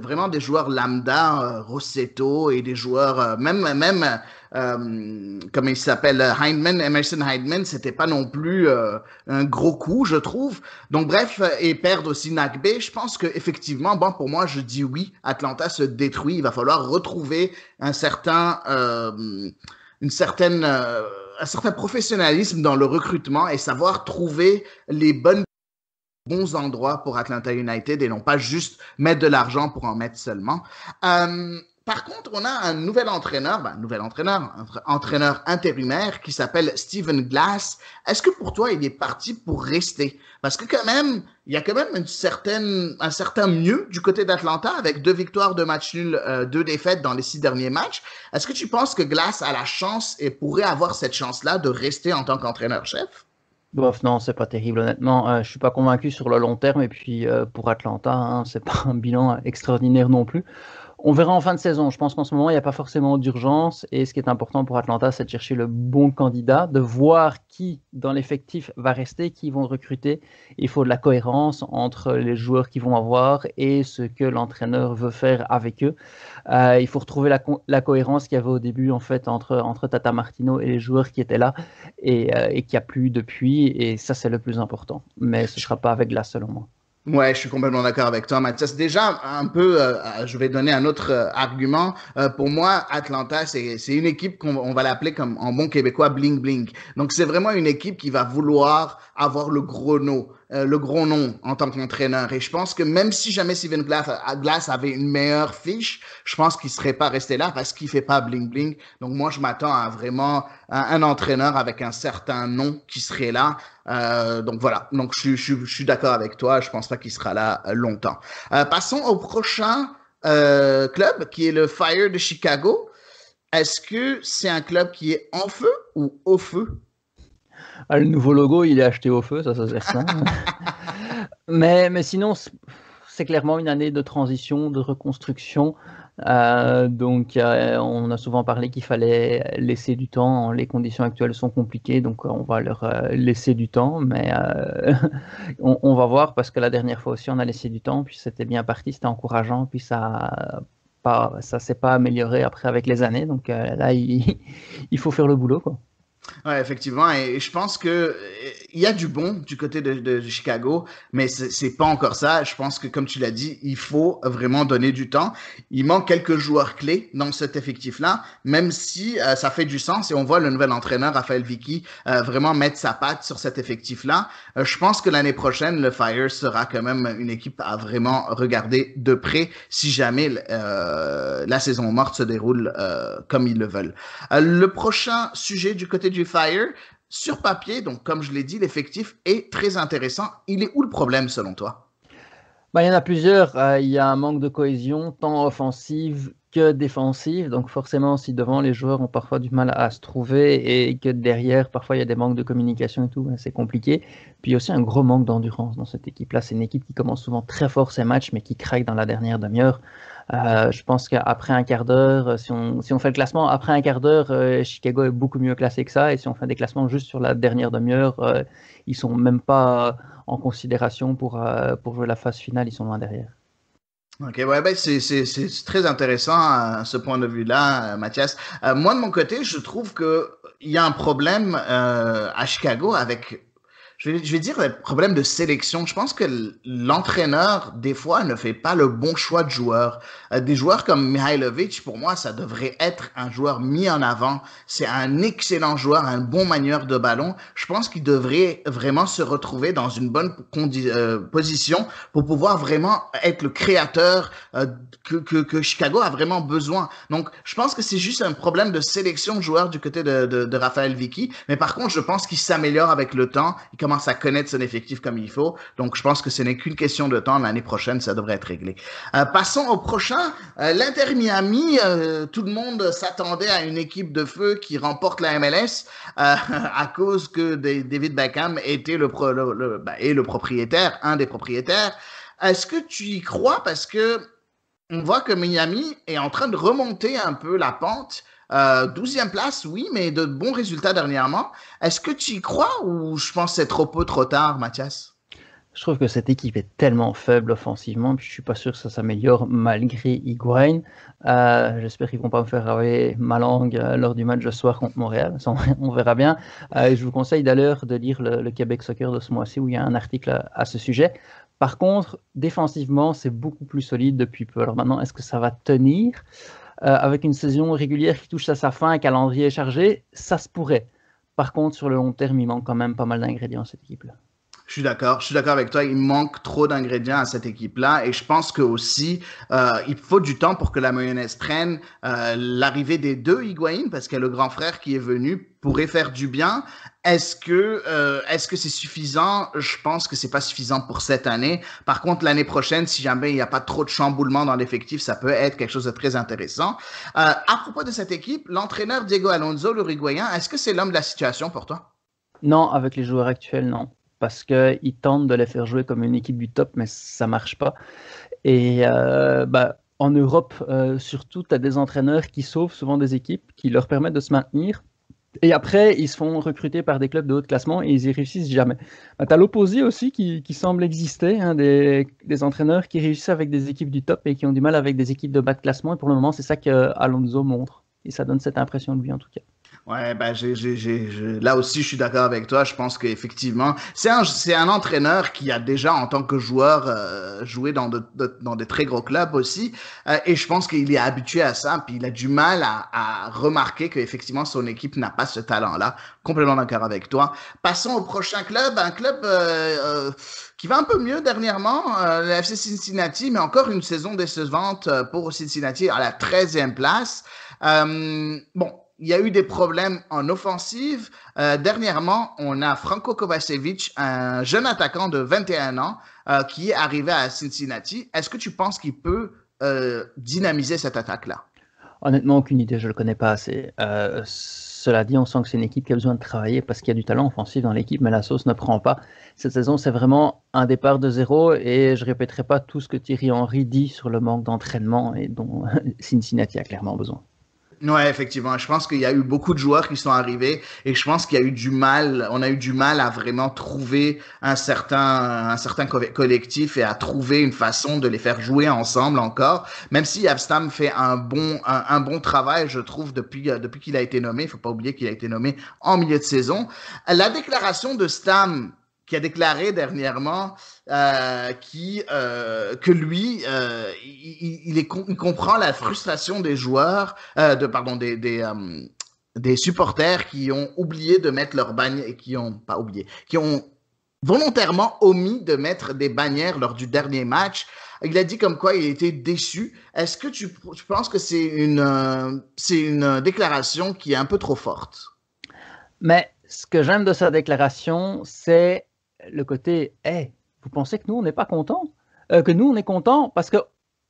Speaker 2: vraiment des joueurs lambda, Rossetto et des joueurs comme il s'appelle, Emerson Hyndman, c'était pas non plus un gros coup, je trouve. Donc bref, et perdre aussi Nagbe, je pense que effectivement, bon, pour moi, je dis oui, Atlanta se détruit. Il va falloir retrouver un certain professionnalisme dans le recrutement et savoir trouver les bons endroits pour Atlanta United et non pas juste mettre de l'argent pour en mettre seulement. Par contre, on a un nouvel entraîneur intérimaire qui s'appelle Stephen Glass. Est-ce que pour toi, il est parti pour rester? Parce que quand même, il y a quand même un certain mieux du côté d'Atlanta avec 2 victoires, 2 matchs nuls, 2 défaites dans les 6 derniers matchs. Est-ce que tu penses que Glass a la chance et pourrait avoir cette chance-là de rester en tant qu'entraîneur-chef?
Speaker 3: Bof, non, c'est pas terrible, honnêtement. Je suis pas convaincu sur le long terme. Et puis, pour Atlanta, c'est pas un bilan extraordinaire non plus. On verra en fin de saison. Je pense qu'en ce moment, il n'y a pas forcément d'urgence. Et ce qui est important pour Atlanta, c'est de chercher le bon candidat, de voir qui dans l'effectif va rester, qui vont recruter. Il faut de la cohérence entre les joueurs qu'ils vont avoir et ce que l'entraîneur veut faire avec eux. Il faut retrouver la cohérence qu'il y avait au début en fait, entre Tata Martino et les joueurs qui étaient là et qu'il n'y a plus depuis. Et ça, c'est le plus important. Mais ce ne sera pas avec Glass, selon moi.
Speaker 2: Ouais, je suis complètement d'accord avec toi, Mathias. Déjà, un peu, je vais donner un autre argument. Pour moi, Atlanta, c'est une équipe qu'on va l'appeler comme en bon québécois bling bling. Donc, c'est vraiment une équipe qui va vouloir avoir le gros nom en tant qu'entraîneur. Et je pense que même si jamais Steven Glass avait une meilleure fiche, je pense qu'il serait pas resté là parce qu'il fait pas bling bling. Donc, moi, je m'attends à vraiment un entraîneur avec un certain nom qui serait là. Donc voilà, donc je suis d'accord avec toi, je pense pas qu'il sera là longtemps. Passons au prochain club qui est le Fire de Chicago. Est-ce que c'est un club qui est en feu ou au feu?
Speaker 3: Ah, le nouveau logo, il est acheté au feu, ça c'est certain. Mais sinon, c'est clairement une année de transition, de reconstruction. Donc, on a souvent parlé qu'il fallait laisser du temps. Les conditions actuelles sont compliquées, donc on va leur laisser du temps. Mais on va voir parce que la dernière fois aussi, on a laissé du temps, puis c'était bien parti, c'était encourageant, puis ça s'est pas amélioré après avec les années. Donc là, il faut faire le boulot, quoi.
Speaker 2: Ouais, effectivement, et je pense que il y a du bon du côté de Chicago, mais c'est pas encore ça. Je pense que, comme tu l'as dit, il faut vraiment donner du temps. Il manque quelques joueurs clés dans cet effectif-là, même si ça fait du sens et on voit le nouvel entraîneur Raphaël Vicky vraiment mettre sa patte sur cet effectif-là. Je pense que l'année prochaine, le Fire sera quand même une équipe à vraiment regarder de près si jamais la saison morte se déroule comme ils le veulent. Le prochain sujet du côté du Fire, sur papier, donc comme je l'ai dit, l'effectif est très intéressant. Il est où le problème selon toi?
Speaker 3: Bah, il y en a plusieurs. Il y a un manque de cohésion, tant offensive que défensive. Donc forcément, si devant les joueurs ont parfois du mal à se trouver et que derrière, parfois il y a des manques de communication et tout, ben, c'est compliqué. Puis il y a aussi un gros manque d'endurance dans cette équipe-là. C'est une équipe qui commence souvent très fort ses matchs, mais qui craque dans la dernière demi-heure. Je pense qu'après un quart d'heure, si on fait le classement, après un quart d'heure, Chicago est beaucoup mieux classé que ça. Et si on fait des classements juste sur la dernière demi-heure, ils sont même pas en considération pour jouer la phase finale, ils sont loin derrière.
Speaker 2: Ok, ouais, ben c'est très intéressant ce point de vue-là, Mathias. Moi, de mon côté, je trouve que il y a un problème à Chicago avec je vais dire le problème de sélection. Je pense que l'entraîneur, des fois, ne fait pas le bon choix de joueurs. Des joueurs comme Mihailovic, pour moi, ça devrait être un joueur mis en avant. C'est un excellent joueur, un bon manieur de ballon. Je pense qu'il devrait vraiment se retrouver dans une bonne position pour pouvoir vraiment être le créateur que Chicago a vraiment besoin. Donc, je pense que c'est juste un problème de sélection de joueurs du côté de Raphaël Vicky. Mais par contre, je pense qu'il s'améliore avec le temps. Il commence à connaître son effectif comme il faut. Donc, je pense que ce n'est qu'une question de temps. L'année prochaine, ça devrait être réglé. Passons au prochain. L'Inter Miami, tout le monde s'attendait à une équipe de feu qui remporte la MLS à cause que David Beckham était le propriétaire, un des propriétaires. Est-ce que tu y crois? Parce que on voit que Miami est en train de remonter un peu la pente. 12e place, oui, mais de bons résultats dernièrement. Est-ce que tu y crois ou je pense que c'est trop peu, trop tard, Mathias?
Speaker 3: Je trouve que cette équipe est tellement faible offensivement, puis je suis pas sûr que ça s'améliore malgré Higuaín. J'espère qu'ils vont pas me faire ravaler ma langue lors du match de ce soir contre Montréal. Ça, on verra bien. Je vous conseille d'ailleurs de lire le Québec Soccer de ce mois-ci où il y a un article à ce sujet. Par contre, défensivement, c'est beaucoup plus solide depuis peu. Alors maintenant, est-ce que ça va tenir avec une saison régulière qui touche à sa fin, un calendrier chargé? Ça se pourrait. Par contre, sur le long terme, il manque quand même pas mal d'ingrédients à cette équipe-là.
Speaker 2: Je suis d'accord avec toi. Il manque trop d'ingrédients à cette équipe-là et je pense que aussi il faut du temps pour que la mayonnaise prenne. L'arrivée des deux Higuaín, parce que le grand frère qui est venu pourrait faire du bien. Est-ce que c'est suffisant? Je pense que c'est pas suffisant pour cette année. Par contre, l'année prochaine, si jamais il n'y a pas trop de chamboulement dans l'effectif, ça peut être quelque chose de très intéressant. À propos de cette équipe, l'entraîneur Diego Alonso, l'Uruguayen, est-ce que c'est l'homme de la situation pour toi?
Speaker 3: Non, avec les joueurs actuels, non. Parce qu'ils tentent de les faire jouer comme une équipe du top, mais ça marche pas. Et en Europe, surtout, tu as des entraîneurs qui sauvent souvent des équipes, qui leur permettent de se maintenir. Et après, ils se font recruter par des clubs de haut classement et ils y réussissent jamais. Tu as l'opposé aussi qui semble exister, hein, des entraîneurs qui réussissent avec des équipes du top et qui ont du mal avec des équipes de bas de classement. Et pour le moment, c'est ça que Alonso montre. Et ça donne cette impression de lui en tout cas.
Speaker 2: Ouais, ben là aussi, je suis d'accord avec toi. Je pense qu'effectivement, c'est un entraîneur qui a déjà, en tant que joueur, joué dans dans des très gros clubs aussi. Et je pense qu'il est habitué à ça. Puis il a du mal à remarquer qu'effectivement, son équipe n'a pas ce talent-là. Complètement d'accord avec toi. Passons au prochain club. Un club qui va un peu mieux dernièrement, le FC Cincinnati, mais encore une saison décevante pour Cincinnati à la 13e place. Bon. Il y a eu des problèmes en offensive. Dernièrement, on a Franco Kovacevic, un jeune attaquant de 21 ans qui est arrivé à Cincinnati. Est-ce que tu penses qu'il peut dynamiser cette attaque-là?
Speaker 3: Honnêtement, aucune idée, je ne le connais pas assez. Cela dit, on sent que c'est une équipe qui a besoin de travailler parce qu'il y a du talent offensif dans l'équipe, mais la sauce ne prend pas. Cette saison, c'est vraiment un départ de zéro et je ne répéterai pas tout ce que Thierry Henry dit sur le manque d'entraînement et dont Cincinnati a clairement besoin.
Speaker 2: Ouais, effectivement. Je pense qu'il y a eu beaucoup de joueurs qui sont arrivés et je pense qu'il y a eu du mal, on a eu du mal à vraiment trouver un certain collectif et à trouver une façon de les faire jouer ensemble encore. Même si Abstam fait un bon travail, je trouve, depuis qu'il a été nommé. Il faut pas oublier qu'il a été nommé en milieu de saison. La déclaration de Stam, qui a déclaré dernièrement que lui, il comprend la frustration des joueurs, des supporters qui ont oublié de mettre leur bannière, qui ont volontairement omis de mettre des bannières lors du dernier match. Il a dit comme quoi il était déçu. Est-ce que tu penses que c'est une déclaration qui est un peu trop forte?
Speaker 3: Mais ce que j'aime de sa déclaration, c'est le côté hey, vous pensez que nous on n'est pas contents, que nous on est contents, parce que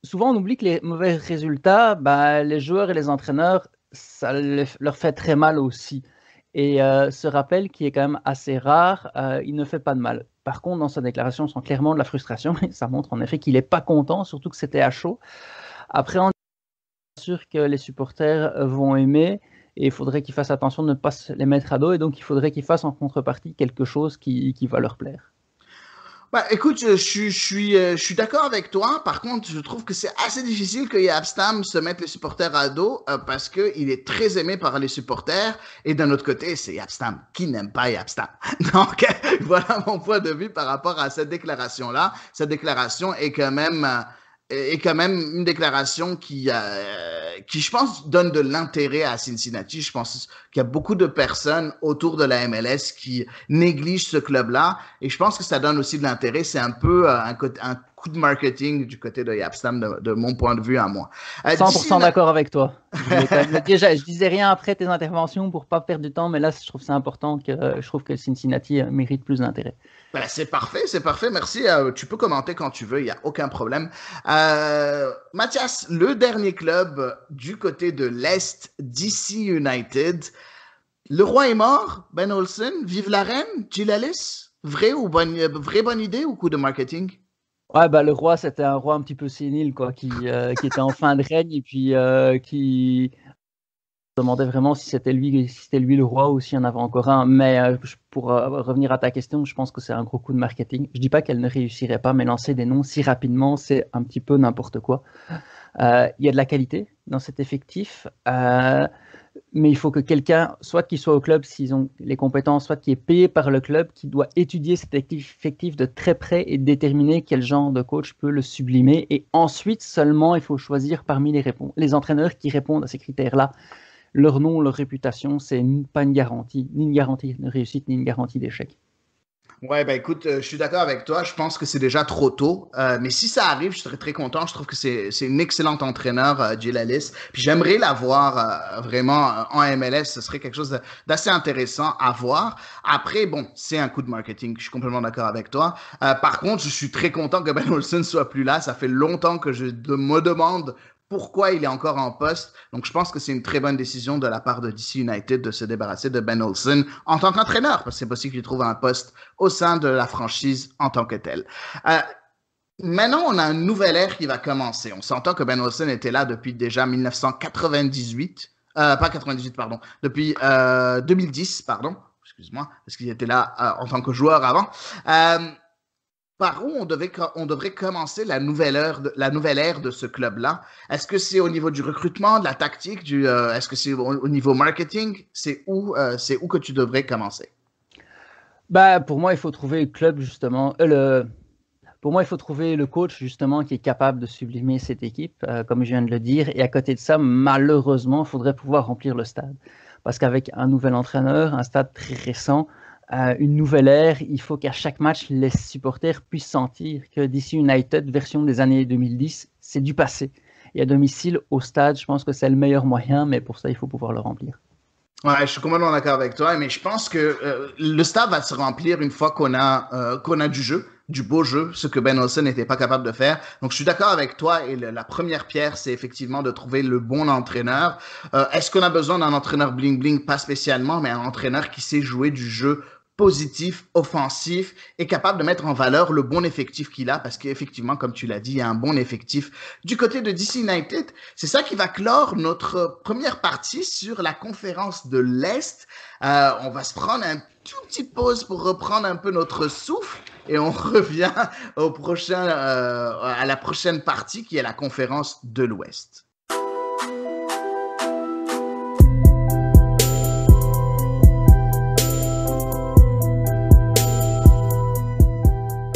Speaker 3: souvent on oublie que les mauvais résultats, les joueurs et les entraîneurs, ça leur fait très mal aussi. Et ce rappel qui est quand même assez rare, il ne fait pas de mal. Par contre, dans sa déclaration, on sent clairement de la frustration et ça montre en effet qu'il n'est pas content, surtout que c'était à chaud. Après, on est sûr que les supporters vont aimer. Et il faudrait qu'ils fassent attention de ne pas les mettre à dos. Et donc, il faudrait qu'ils fassent en contrepartie quelque chose qui va leur plaire.
Speaker 2: Écoute, je suis d'accord avec toi. Par contre, je trouve que c'est assez difficile que Abstam se mette les supporters à dos parce qu'il est très aimé par les supporters. Et d'un autre côté, c'est Abstam qui n'aime pas Abstam. Donc, voilà mon point de vue par rapport à cette déclaration-là. Cette déclaration est quand même une déclaration qui, je pense, donne de l'intérêt à Cincinnati. Je pense qu'il y a beaucoup de personnes autour de la MLS qui négligent ce club-là. Et je pense que ça donne aussi de l'intérêt. C'est un peu un coup de marketing du côté de Yapstam, de mon point de vue à moi.
Speaker 3: 100% d'accord avec toi. Je disais rien après tes interventions pour pas perdre du temps, mais là, je trouve c'est important je trouve que Cincinnati mérite plus d'intérêt.
Speaker 2: C'est parfait. Merci. Tu peux commenter quand tu veux, il n'y a aucun problème. Mathias, le dernier club du côté de l'Est, DC United. Le roi est mort, Ben Olsen, vive la reine, Jill Ellis. Vraie bonne idée ou coup de marketing?
Speaker 3: Ouais, le roi, c'était un roi un petit peu sénile, quoi, qui était en fin de règne et puis qui demandait vraiment si c'était lui le roi ou s'il y en avait encore un. Mais pour revenir à ta question, je pense que c'est un gros coup de marketing. Je dis pas qu'elle ne réussirait pas, mais lancer des noms si rapidement, c'est un petit peu n'importe quoi. Il y a de la qualité dans cet effectif, mais il faut que quelqu'un, soit qui soit au club s'ils ont les compétences, soit qui est payé par le club, qui doit étudier cet effectif de très près et déterminer quel genre de coach peut le sublimer. Et ensuite seulement, il faut choisir parmi les entraîneurs qui répondent à ces critères-là. Leur nom, leur réputation, c'est pas une garantie, ni une garantie de réussite, ni une garantie d'échec.
Speaker 2: Ouais, écoute, je suis d'accord avec toi. Je pense que c'est déjà trop tôt. Mais si ça arrive, je serais très content. Je trouve que c'est une excellente entraîneur, Jill Ellis. Puis j'aimerais la voir vraiment en MLS. Ce serait quelque chose d'assez intéressant à voir. Après, bon, c'est un coup de marketing. Je suis complètement d'accord avec toi. Par contre, je suis très content que Ben Olsen soit plus là. Ça fait longtemps que je me demande pourquoi il est encore en poste. Donc, je pense que c'est une très bonne décision de la part de DC United de se débarrasser de Ben Olsen en tant qu'entraîneur, parce que c'est possible qu'il trouve un poste au sein de la franchise en tant que tel. Maintenant, on a une nouvelle ère qui va commencer. On s'entend que Ben Olsen était là depuis déjà 1998. Pas 98, pardon. Depuis 2010, pardon. Excuse-moi, parce qu'il était là en tant que joueur avant. Par où on devrait commencer la nouvelle ère de ce club-là? Est-ce que c'est au niveau du recrutement, de la tactique, est-ce que c'est au niveau marketing? C'est où que tu devrais commencer?
Speaker 3: Pour moi, il faut trouver le club justement. Pour moi, il faut trouver le coach justement qui est capable de sublimer cette équipe, comme je viens de le dire. Et à côté de ça, malheureusement, il faudrait pouvoir remplir le stade, parce qu'avec un nouvel entraîneur, un stade très récent, une nouvelle ère, il faut qu'à chaque match, les supporters puissent sentir que DC United, version des années 2010, c'est du passé. Et à domicile, au stade, je pense que c'est le meilleur moyen, mais pour ça, il faut pouvoir le remplir.
Speaker 2: Ouais, je suis complètement d'accord avec toi, mais je pense que le stade va se remplir une fois qu'on a du jeu, du beau jeu, ce que Ben Olsen n'était pas capable de faire. Donc, je suis d'accord avec toi et la première pierre, c'est effectivement de trouver le bon entraîneur. Est-ce qu'on a besoin d'un entraîneur bling-bling? Pas spécialement, mais un entraîneur qui sait jouer du jeu positif, offensif, et capable de mettre en valeur le bon effectif qu'il a, parce qu'effectivement, comme tu l'as dit, il y a un bon effectif du côté de DC United. C'est ça qui va clore notre première partie sur la conférence de l'Est. On va se prendre un tout petit pause pour reprendre un peu notre souffle et on revient à la prochaine partie qui est la conférence de l'Ouest.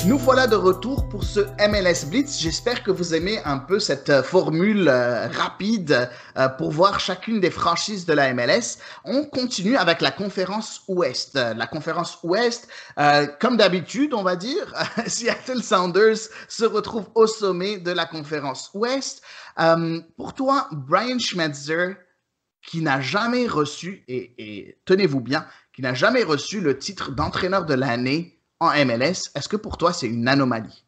Speaker 2: Nous voilà de retour pour ce MLS Blitz. J'espère que vous aimez un peu cette formule rapide pour voir chacune des franchises de la MLS. On continue avec la conférence Ouest. La conférence Ouest, comme d'habitude, on va dire, Seattle Sounders se retrouve au sommet de la conférence Ouest. Pour toi, Brian Schmetzer, qui n'a jamais reçu, et tenez-vous bien, qui n'a jamais reçu le titre d'entraîneur de l'année en MLS, est-ce que pour toi, c'est une anomalie?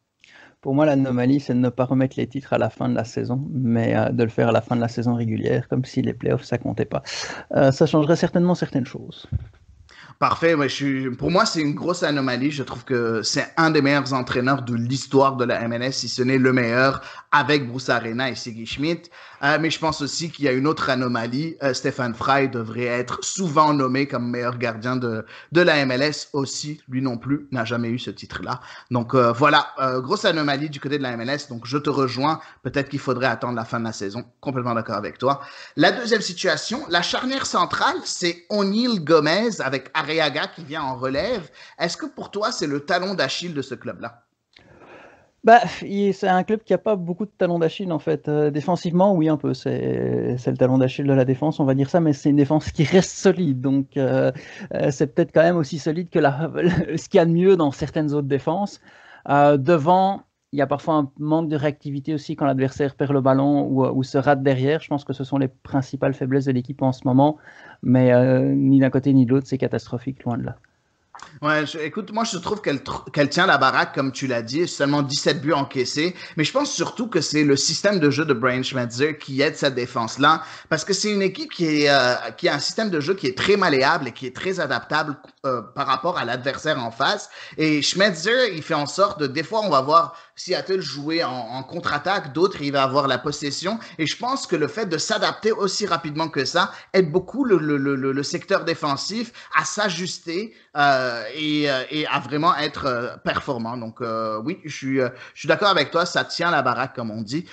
Speaker 3: Pour moi, l'anomalie, c'est de ne pas remettre les titres à la fin de la saison, mais de le faire à la fin de la saison régulière, comme si les playoffs, ça comptait pas. Ça changerait certainement certaines choses.
Speaker 2: Parfait. Pour moi, c'est une grosse anomalie. Je trouve que c'est un des meilleurs entraîneurs de l'histoire de la MLS, si ce n'est le meilleur, avec Bruce Arena et Sigi Schmidt. Mais je pense aussi qu'il y a une autre anomalie. Stefan Frei devrait être souvent nommé comme meilleur gardien de la MLS aussi. Lui non plus n'a jamais eu ce titre-là. Donc voilà, grosse anomalie du côté de la MLS. Donc je te rejoins. Peut-être qu'il faudrait attendre la fin de la saison. Complètement d'accord avec toi. La deuxième situation, la charnière centrale, c'est O'Neal Gomez avec Arriaga qui vient en relève. Est-ce que pour toi, c'est le talon d'Achille de ce club-là?
Speaker 3: Bah, c'est un club qui n'a pas beaucoup de talons d'Achille en fait. Défensivement, oui, un peu. C'est le talon d'Achille de la défense, on va dire ça, mais c'est une défense qui reste solide. Donc, c'est peut-être quand même aussi solide que ce qu'il y a de mieux dans certaines autres défenses. Devant, il y a parfois un manque de réactivité aussi quand l'adversaire perd le ballon ou se rate derrière. Je pense que ce sont les principales faiblesses de l'équipe en ce moment. Mais ni d'un côté ni de l'autre, c'est catastrophique, loin de là.
Speaker 2: Ouais, écoute, moi je trouve qu'elle tient la baraque, comme tu l'as dit, seulement 17 buts encaissés, mais je pense surtout que c'est le système de jeu de Brian Schmetzer qui aide cette défense-là, parce que c'est une équipe qui a un système de jeu qui est très malléable et qui est très adaptable par rapport à l'adversaire en face, et Schmetzer, il fait en sorte des fois on va voir Seattle jouer en contre-attaque, d'autres il va avoir la possession, et je pense que le fait de s'adapter aussi rapidement que ça aide beaucoup le secteur défensif à s'ajuster et à vraiment être performant. Donc oui, je suis d'accord avec toi, ça tient la baraque comme on dit.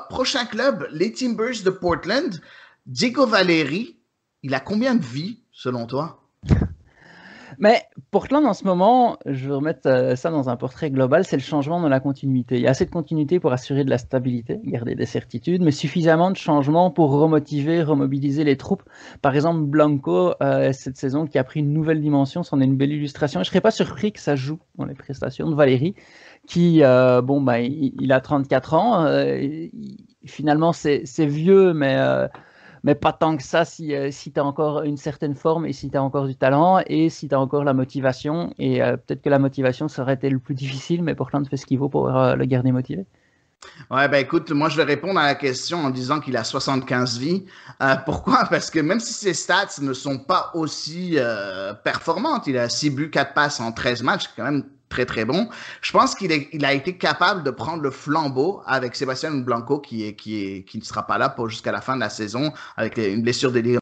Speaker 2: Prochain club, les Timbers de Portland. Diego Valeri, il a combien de vies selon toi?
Speaker 3: Mais Portland en ce moment, je vais remettre ça dans un portrait global, c'est le changement dans la continuité. Il y a assez de continuité pour assurer de la stabilité, garder des certitudes, mais suffisamment de changements pour remotiver, remobiliser les troupes. Par exemple, Blanco, cette saison, qui a pris une nouvelle dimension, c'en est une belle illustration. Et je ne serais pas surpris que ça joue dans les prestations de Valeri, qui, il a 34 ans. Finalement, c'est vieux, mais pas tant que ça si tu as encore une certaine forme et si tu as encore du talent et si tu as encore la motivation. Et peut-être que la motivation serait été le plus difficile, mais Portland fait ce qu'il vaut pour le garder motivé.
Speaker 2: Ouais, ben écoute, moi je vais répondre à la question en disant qu'il a 75 vies. Pourquoi? Parce que même si ses stats ne sont pas aussi performantes, il a 6 buts, 4 passes en 13 matchs, c'est quand même très très bon. Je pense qu'il a été capable de prendre le flambeau avec Sébastien Blanco qui ne sera pas là jusqu'à la fin de la saison avec une blessure des ligaments.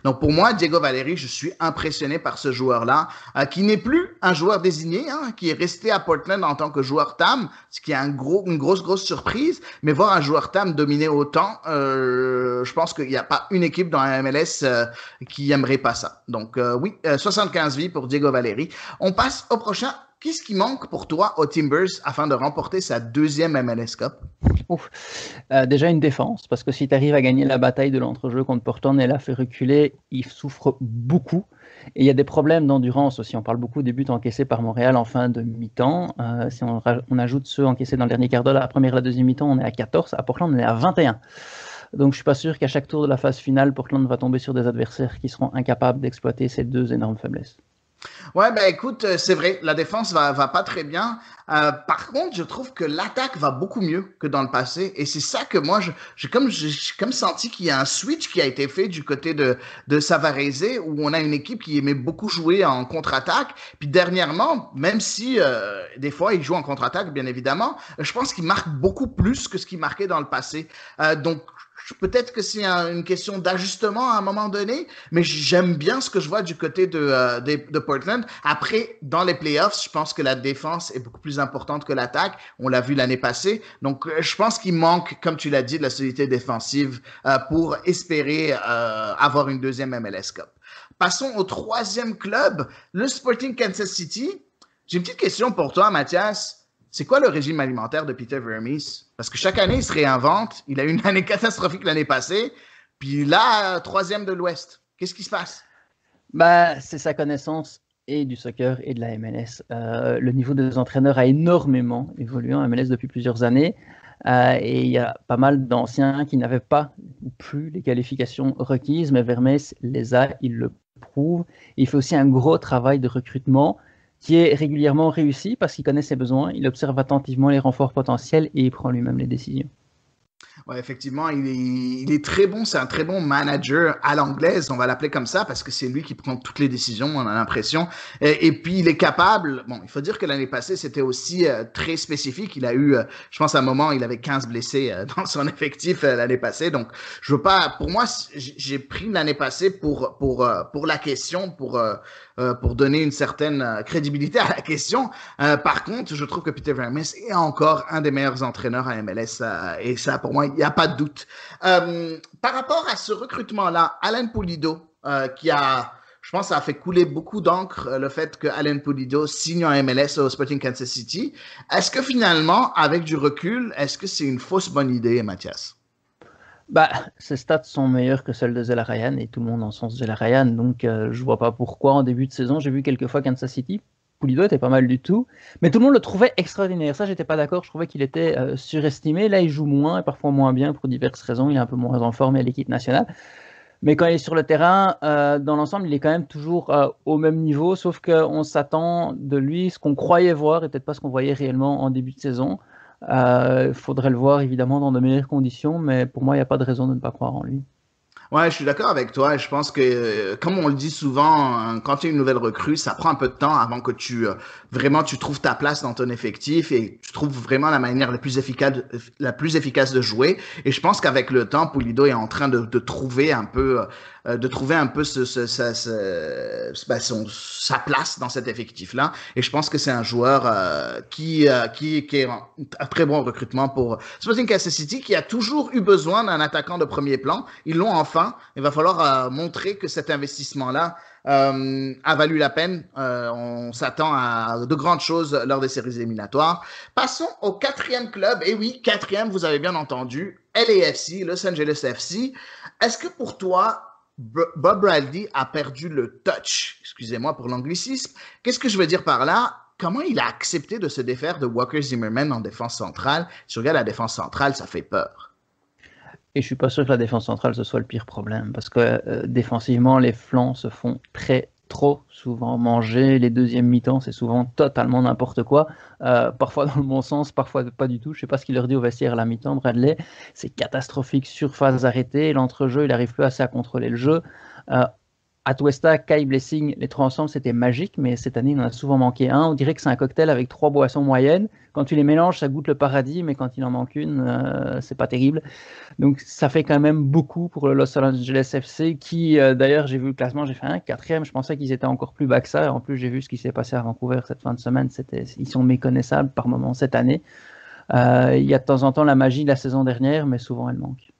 Speaker 2: Donc pour moi, Diego Valeri, je suis impressionné par ce joueur-là, qui n'est plus un joueur désigné, qui est resté à Portland en tant que joueur TAM, ce qui est une grosse surprise. Mais voir un joueur TAM dominer autant, je pense qu'il n'y a pas une équipe dans la MLS qui aimerait pas ça. Donc oui, 75 vies pour Diego Valeri. On passe au prochain. Qu'est-ce qui manque pour toi aux Timbers afin de remporter sa deuxième MLS Cup?
Speaker 3: Déjà une défense, parce que si tu arrives à gagner la bataille de l'entrejeu contre Portland et la fait reculer, il souffre beaucoup. Et il y a des problèmes d'endurance aussi. On parle beaucoup des buts encaissés par Montréal en fin de mi-temps. Si on ajoute ceux encaissés dans le dernier quart d'heure, la première et la deuxième mi-temps, on est à 14. À Portland, on est à 21. Donc je suis pas sûr qu'à chaque tour de la phase finale, Portland va tomber sur des adversaires qui seront incapables d'exploiter ces deux énormes faiblesses.
Speaker 2: Ouais, ben écoute, c'est vrai, la défense va pas très bien. Par contre, je trouve que l'attaque va beaucoup mieux que dans le passé. Et c'est ça que moi, j'ai comme senti qu'il y a un switch qui a été fait du côté de Savarese, où on a une équipe qui aimait beaucoup jouer en contre-attaque. Puis dernièrement, même si des fois il joue en contre-attaque, bien évidemment, je pense qu'il marque beaucoup plus que ce qu'il marquait dans le passé. Donc, peut-être que c'est une question d'ajustement à un moment donné, mais j'aime bien ce que je vois du côté de Portland. Après, dans les playoffs, je pense que la défense est beaucoup plus importante que l'attaque. On l'a vu l'année passée. Donc, je pense qu'il manque, comme tu l'as dit, de la solidité défensive pour espérer avoir une deuxième MLS Cup. Passons au troisième club, le Sporting Kansas City. J'ai une petite question pour toi, Mathias. C'est quoi le régime alimentaire de Peter Vermes? Parce que chaque année, il se réinvente. Il a eu une année catastrophique l'année passée. Puis là, troisième de l'Ouest. Qu'est-ce qui se passe?
Speaker 3: Bah, c'est sa connaissance et du soccer et de la MLS. Le niveau des entraîneurs a énormément évolué en MLS depuis plusieurs années. Et il y a pas mal d'anciens qui n'avaient pas ou plus les qualifications requises, mais Vermes les a, il le prouve. Il fait aussi un gros travail de recrutement qui est régulièrement réussi parce qu'il connaît ses besoins, il observe attentivement les renforts potentiels et il prend lui-même les décisions.
Speaker 2: Ouais, effectivement, il est très bon. C'est un très bon manager à l'anglaise, on va l'appeler comme ça, parce que c'est lui qui prend toutes les décisions, on a l'impression. Et puis, il est capable. Bon, il faut dire que l'année passée, c'était aussi très spécifique. Il a eu, je pense, à un moment, il avait 15 blessés dans son effectif l'année passée. Donc, je veux pas. Pour moi, j'ai pris l'année passée pour la question, pour donner une certaine crédibilité à la question. Par contre, je trouve que Peter Vermes est encore un des meilleurs entraîneurs à MLS et ça, pour moi, il n'y a pas de doute. Par rapport à ce recrutement-là, Alan Pulido, qui a, je pense, ça a fait couler beaucoup d'encre le fait que Alan Pulido signe en MLS au Sporting Kansas City. Est-ce que finalement, avec du recul, est-ce que c'est une fausse bonne idée, Mathias?
Speaker 3: Bah, ses stats sont meilleures que celles de Zelarayan et tout le monde encense Zelarayan, donc je vois pas pourquoi. En début de saison, j'ai vu quelques fois Kansas City. Pulido était pas mal du tout, mais tout le monde le trouvait extraordinaire. Ça, j'étais pas d'accord. Je trouvais qu'il était surestimé. Là, il joue moins et parfois moins bien pour diverses raisons. Il est un peu moins en forme à l'équipe nationale. Mais quand il est sur le terrain, dans l'ensemble, il est quand même toujours au même niveau, sauf qu'on s'attend de lui ce qu'on croyait voir et peut-être pas ce qu'on voyait réellement en début de saison. Faudrait le voir évidemment dans de meilleures conditions, mais pour moi, il n'y a pas de raison de ne pas croire en lui.
Speaker 2: Ouais, je suis d'accord avec toi. Je pense que, comme on le dit souvent, quand tu es une nouvelle recrue, ça prend un peu de temps avant que vraiment tu trouves ta place dans ton effectif et tu trouves vraiment la manière la plus efficace de jouer. Et je pense qu'avec le temps, Pulido est en train de trouver un peu, sa place dans cet effectif-là. Et je pense que c'est un joueur qui est un très bon recrutement pour Sporting Kansas City, qui a toujours eu besoin d'un attaquant de premier plan. Ils l'ont enfin. Il va falloir montrer que cet investissement-là a valu la peine. On s'attend à de grandes choses lors des séries éliminatoires. Passons au quatrième club. Et oui, quatrième, vous avez bien entendu, LAFC, Los Angeles FC. Est-ce que pour toi, Bob Bradley a perdu le touch? Excusez-moi pour l'anglicisme. Qu'est-ce que je veux dire par là? Comment il a accepté de se défaire de Walker Zimmerman en défense centrale? Si tu regardes la défense centrale, ça fait peur.
Speaker 3: Et je suis pas sûr que la défense centrale ce soit le pire problème, parce que défensivement, les flancs se font trop souvent manger. Les deuxièmes mi-temps, c'est souvent totalement n'importe quoi. Parfois dans le bon sens, parfois pas du tout. Je sais pas ce qu'il leur dit au vestiaire à la mi-temps, Bradley. C'est catastrophique, surface arrêtée. L'entrejeu, il arrive plus assez à contrôler le jeu. Atuesta, Kai Blessing, les trois ensemble, c'était magique, mais cette année, il en a souvent manqué un. On dirait que c'est un cocktail avec 3 boissons moyennes. Quand tu les mélanges, ça goûte le paradis, mais quand il en manque une, c'est pas terrible. Donc, ça fait quand même beaucoup pour le Los Angeles FC, qui, d'ailleurs, j'ai vu le classement, j'ai fait un 4e. Je pensais qu'ils étaient encore plus bas que ça. En plus, j'ai vu ce qui s'est passé à Vancouver cette fin de semaine. Ils sont méconnaissables par moments cette année. Il y a de temps en temps la magie de la saison dernière, mais souvent, elle manque.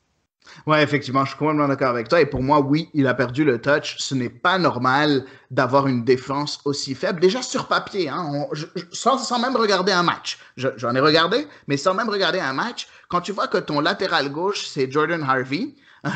Speaker 2: Ouais, effectivement, je suis complètement d'accord avec toi. Et pour moi, oui, il a perdu le touch. Ce n'est pas normal d'avoir une défense aussi faible. Déjà sur papier, hein, sans même regarder un match. J'en ai regardé, mais sans même regarder un match. Quand tu vois que ton latéral gauche, c'est Jordan Harvey,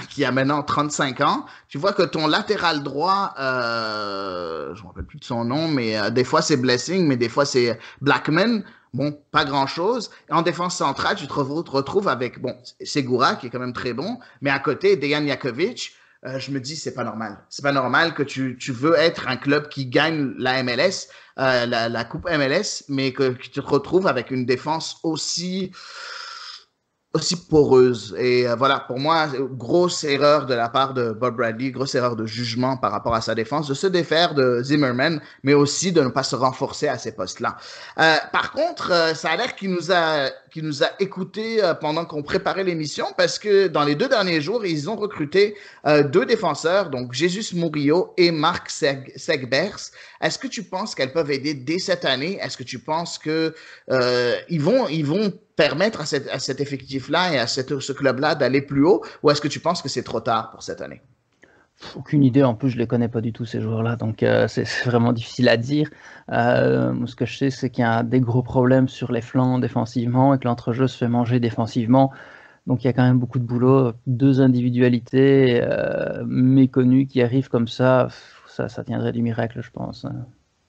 Speaker 2: qui a maintenant 35 ans, tu vois que ton latéral droit, je ne me rappelle plus de son nom, mais des fois c'est Blessing, mais des fois c'est Blackman. Bon, pas grand-chose. En défense centrale, tu te retrouves avec, bon, Segura, qui est quand même très bon, mais à côté, Dejan Jakovic, je me dis, c'est pas normal. C'est pas normal que tu veux être un club qui gagne la MLS, la Coupe MLS, mais que tu te retrouves avec une défense aussi poreuse. Et voilà, pour moi, grosse erreur de la part de Bob Bradley, grosse erreur de jugement par rapport à sa défense, de se défaire de Zimmerman, mais aussi de ne pas se renforcer à ces postes-là. Par contre, ça a l'air qu'il nous a écoutés pendant qu'on préparait l'émission, parce que dans les 2 derniers jours, ils ont recruté 2 défenseurs, donc Jesus Murillo et Marc Segbers. Est-ce que tu penses qu'elles peuvent aider dès cette année? Est-ce que tu penses que ils vont permettre à cet effectif-là et à ce club-là d'aller plus haut, ou est-ce que tu penses que c'est trop tard pour cette année?
Speaker 3: Aucune idée, en plus je les connais pas du tout ces joueurs-là, donc c'est vraiment difficile à dire. Ce que je sais, c'est qu'il y a des gros problèmes sur les flancs défensivement et que l'entrejeu se fait manger défensivement. Donc il y a quand même beaucoup de boulot. 2 individualités méconnues qui arrivent comme ça tiendrait du miracle, je pense.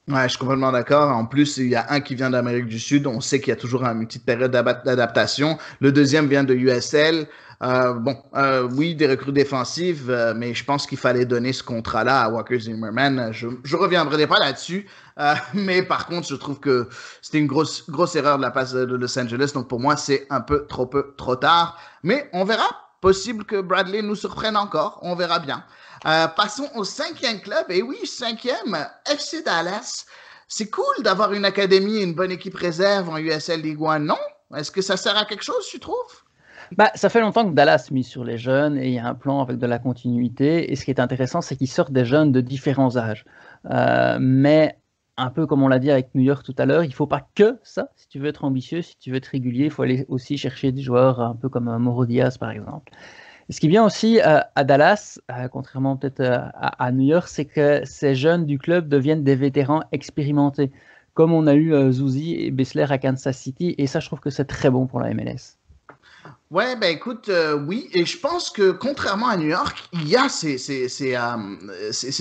Speaker 2: Ouais, je suis complètement d'accord. En plus, il y a un qui vient d'Amérique du Sud. On sait qu'il y a toujours une petite période d'adaptation. Le deuxième vient de USL. Oui, des recrues défensives, mais je pense qu'il fallait donner ce contrat-là à Walker Zimmerman. Je reviendrai pas là-dessus, mais par contre, je trouve que c'était une grosse erreur de la part de Los Angeles. Donc pour moi, c'est un peu trop tard. Mais on verra. Possible que Bradley nous surprenne encore. On verra bien. Passons au 5e club. Et oui, 5e, FC Dallas. C'est cool d'avoir une académie et une bonne équipe réserve en USL League One, non? Est-ce que ça sert à quelque chose, tu trouves?
Speaker 3: Ça fait longtemps que Dallas mise sur les jeunes et il y a un plan avec de la continuité. Et ce qui est intéressant, c'est qu'ils sortent des jeunes de différents âges. Mais un peu comme on l'a dit avec New York tout à l'heure, il ne faut pas que ça. Si tu veux être ambitieux, si tu veux être régulier, il faut aller aussi chercher des joueurs un peu comme Mauro Diaz, par exemple. Et ce qui vient aussi à Dallas, contrairement peut-être à New York, c'est que ces jeunes du club deviennent des vétérans expérimentés, comme on a eu Zuzi et Bessler à Kansas City. Et ça, je trouve que c'est très bon pour la MLS.
Speaker 2: Ouais, ben écoute, oui, et je pense que contrairement à New York, il y a ces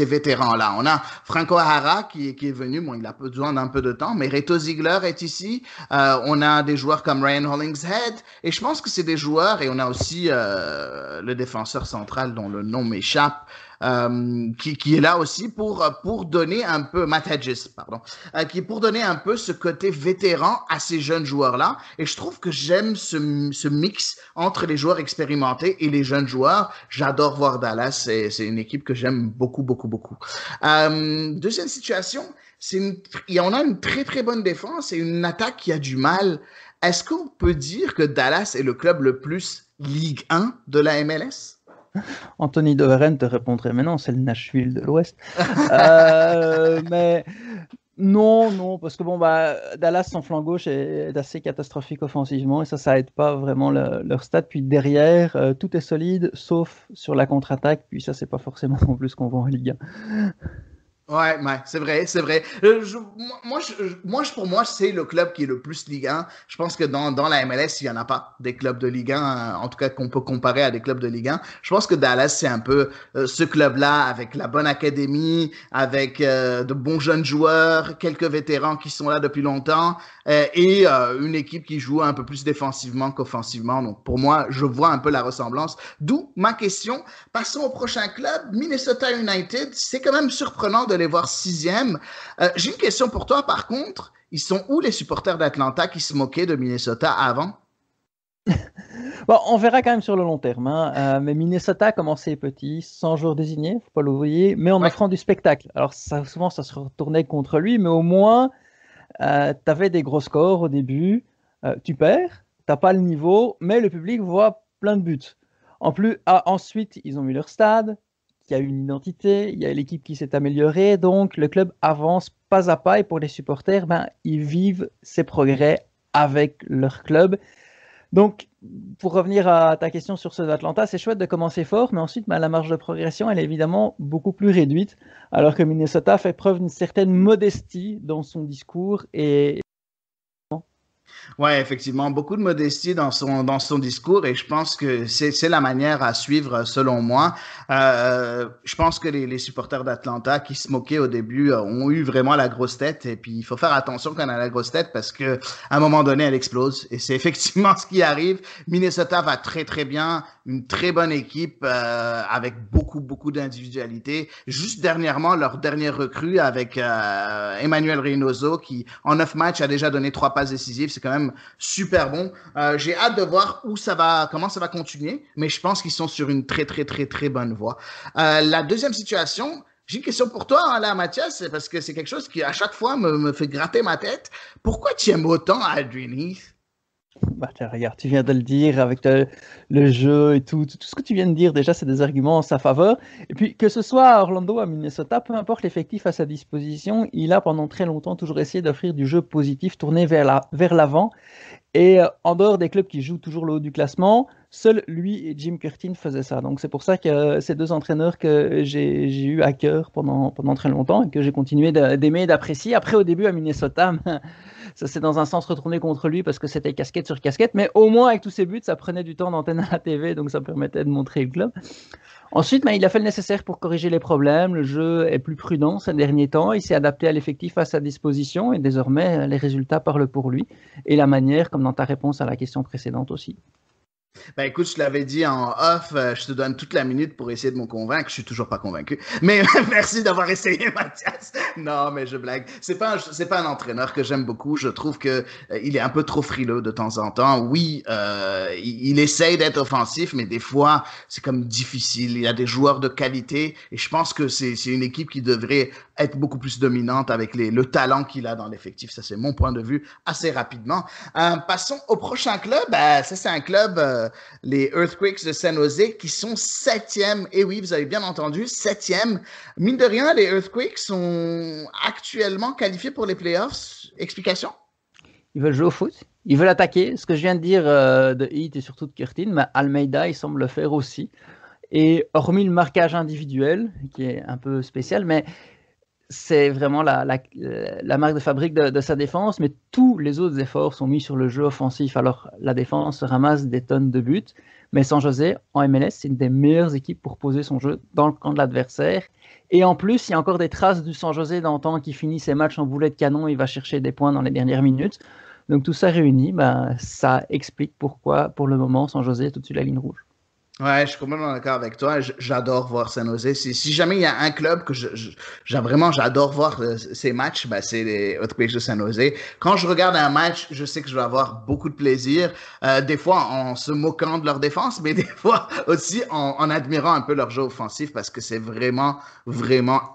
Speaker 2: vétérans-là. On a Franco Hara qui est venu, bon, il a besoin d'un peu de temps, mais Reto Ziegler est ici. On a des joueurs comme Ryan Hollingshead, et je pense que c'est des joueurs, et on a aussi le défenseur central dont le nom m'échappe, qui est là aussi pour donner un peu, Matt Hedges, pardon, qui est pour donner un peu ce côté vétéran à ces jeunes joueurs-là. Et je trouve que j'aime ce mix entre les joueurs expérimentés et les jeunes joueurs. J'adore voir Dallas. C'est une équipe que j'aime beaucoup. Deuxième situation, on a une très très bonne défense et une attaque qui a du mal. Est-ce qu'on peut dire que Dallas est le club le plus Ligue 1 de la MLS?
Speaker 3: Anthony Doveren te répondrait, mais non, c'est le Nashville de l'Ouest. Mais non, parce que Dallas, son flanc gauche est assez catastrophique offensivement et ça aide pas vraiment leur stade. Puis derrière, tout est solide, sauf sur la contre-attaque. Puis ça, c'est pas forcément non plus ce qu'on voit en Ligue 1.
Speaker 2: Ouais, c'est vrai. Pour moi, c'est le club qui est le plus Ligue 1. Je pense que dans la MLS, il n'y en a pas des clubs de Ligue 1, en tout cas qu'on peut comparer à des clubs de Ligue 1. Je pense que Dallas, c'est un peu ce club-là, avec la bonne académie, avec de bons jeunes joueurs, quelques vétérans qui sont là depuis longtemps, et une équipe qui joue un peu plus défensivement qu'offensivement. Donc pour moi, je vois un peu la ressemblance. D'où ma question. Passons au prochain club, Minnesota United. C'est quand même surprenant de les voir 6e. J'ai une question pour toi, par contre. Ils sont où les supporters d'Atlanta qui se moquaient de Minnesota avant?
Speaker 3: On verra quand même sur le long terme. Hein. Mais Minnesota a commencé petit, sans joueur désigné, il ne faut pas l'oublier, mais en offrant du spectacle. Alors souvent, ça se retournait contre lui, mais au moins, tu avais des gros scores au début. Tu perds, tu n'as pas le niveau, mais le public voit plein de buts. Ensuite, ils ont eu leur stade. Il y a une identité, il y a l'équipe qui s'est améliorée, donc le club avance pas à pas et pour les supporters, ils vivent ces progrès avec leur club. Donc, pour revenir à ta question sur ceux d'Atlanta, c'est chouette de commencer fort, mais ensuite, la marge de progression, elle est évidemment beaucoup plus réduite, alors que Minnesota fait preuve d'une certaine modestie dans son discours et
Speaker 2: Ouais, effectivement, beaucoup de modestie dans son discours et je pense que c'est la manière à suivre selon moi. Je pense que les supporters d'Atlanta qui se moquaient au début ont eu vraiment la grosse tête et puis il faut faire attention quand on a la grosse tête parce que à un moment donné, elle explose et c'est effectivement ce qui arrive. Minnesota va très très bien, une très bonne équipe avec beaucoup d'individualité. Juste dernièrement, leur dernière recrue avec Emmanuel Reynoso qui en 9 matchs a déjà donné 3 passes décisives. C'est quand même super bon. J'ai hâte de voir comment ça va continuer, mais je pense qu'ils sont sur une très bonne voie. La deuxième situation, j'ai une question pour toi, hein, là, Mathias, parce que c'est quelque chose qui, à chaque fois, me fait gratter ma tête. Pourquoi tu aimes autant Adrian Heath?
Speaker 3: Bah, tiens, regarde, tu viens de le dire avec le jeu et tout ce que tu viens de dire, déjà, c'est des arguments en sa faveur. Et puis, que ce soit à Orlando ou à Minnesota, peu importe l'effectif à sa disposition, il a pendant très longtemps toujours essayé d'offrir du jeu positif tourné vers l'avant. Et en dehors des clubs qui jouent toujours le haut du classement, seul lui et Jim Curtin faisaient ça. Donc c'est pour ça que ces deux entraîneurs que j'ai eu à cœur pendant très longtemps et que j'ai continué d'aimer et d'apprécier. Après, au début à Minnesota, ça s'est dans un sens retourné contre lui parce que c'était casquette sur casquette. Mais au moins, avec tous ses buts, ça prenait du temps d'antenne à la TV, donc ça permettait de montrer le club. Ensuite, il a fait le nécessaire pour corriger les problèmes. Le jeu est plus prudent ces derniers temps. Il s'est adapté à l'effectif à sa disposition et désormais, les résultats parlent pour lui. Et la manière, comme dans ta réponse à la question précédente aussi.
Speaker 2: Ben écoute, je l'avais dit en off, je te donne toute la minute pour essayer de me convaincre. Je suis toujours pas convaincu. Mais merci d'avoir essayé, Mathias. Non, mais je blague. C'est pas un entraîneur que j'aime beaucoup. Je trouve que il est un peu trop frileux de temps en temps. Oui, il essaye d'être offensif, mais des fois, c'est comme difficile. Il y a des joueurs de qualité et je pense que c'est une équipe qui devrait être beaucoup plus dominante avec le talent qu'il a dans l'effectif. Ça, c'est mon point de vue assez rapidement. Passons au prochain club. Ça, c'est un club, les Earthquakes de San Jose, qui sont 7e. Et oui, vous avez bien entendu, 7e. Mine de rien, les Earthquakes sont actuellement qualifiés pour les playoffs. Explication?
Speaker 3: Ils veulent jouer au foot, ils veulent attaquer. Ce que je viens de dire de Heath et surtout de Curtin, mais Almeida, il semble le faire aussi. Et hormis le marquage individuel, qui est un peu spécial, mais c'est vraiment la marque de fabrique de sa défense, mais tous les autres efforts sont mis sur le jeu offensif. Alors, la défense ramasse des tonnes de buts, mais San Jose, en MLS, c'est une des meilleures équipes pour poser son jeu dans le camp de l'adversaire. Et en plus, il y a encore des traces du San Jose d'antan qui finit ses matchs en boulet de canon, il va chercher des points dans les dernières minutes. Donc tout ça réuni, ça explique pourquoi, pour le moment, San Jose est au-dessus de la ligne rouge.
Speaker 2: Ouais, je suis complètement d'accord avec toi. J'adore voir San Jose. Si jamais il y a un club que j'adore voir ces matchs, c'est les Earthquakes de San Jose. Quand je regarde un match, je sais que je vais avoir beaucoup de plaisir. Des fois en se moquant de leur défense, mais des fois aussi en admirant un peu leur jeu offensif parce que c'est vraiment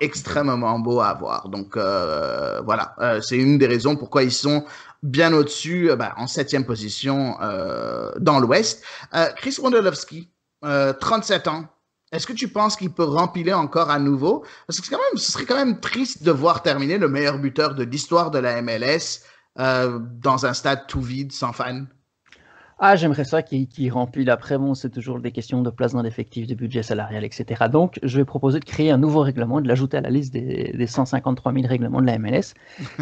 Speaker 2: extrêmement beau à voir. Donc voilà, c'est une des raisons pourquoi ils sont bien au-dessus, en 7e position dans l'Ouest. Chris Wondolowski, 37 ans. Est-ce que tu penses qu'il peut rempiler encore à nouveau? Parce que ce serait quand même triste de voir terminer le meilleur buteur de l'histoire de la MLS dans un stade tout vide, sans fans.
Speaker 3: Ah, j'aimerais ça qu'il rempile. Après, bon, c'est toujours des questions de place dans l'effectif, de budget salarial, etc. Donc, je vais proposer de créer un nouveau règlement, de l'ajouter à la liste des 153 000 règlements de la MLS.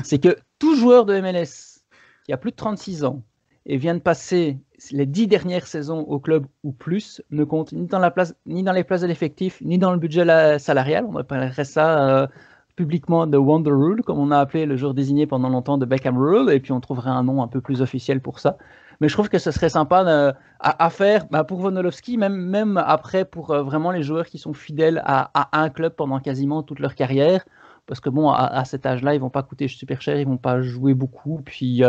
Speaker 3: C'est que tout joueur de MLS qui a plus de 36 ans et vient de passer les 10 dernières saisons au club ou plus ne compte ni dans les places de l'effectif, ni dans le budget salarial. On appellerait ça publiquement de Wonder Rule, comme on a appelé le joueur désigné pendant longtemps de Beckham Rule, et puis on trouverait un nom un peu plus officiel pour ça. Mais je trouve que ce serait sympa à faire pour Wondolowski, même après pour vraiment les joueurs qui sont fidèles à un club pendant quasiment toute leur carrière, parce que bon, à cet âge-là, ils vont pas coûter super cher, ils vont pas jouer beaucoup, puis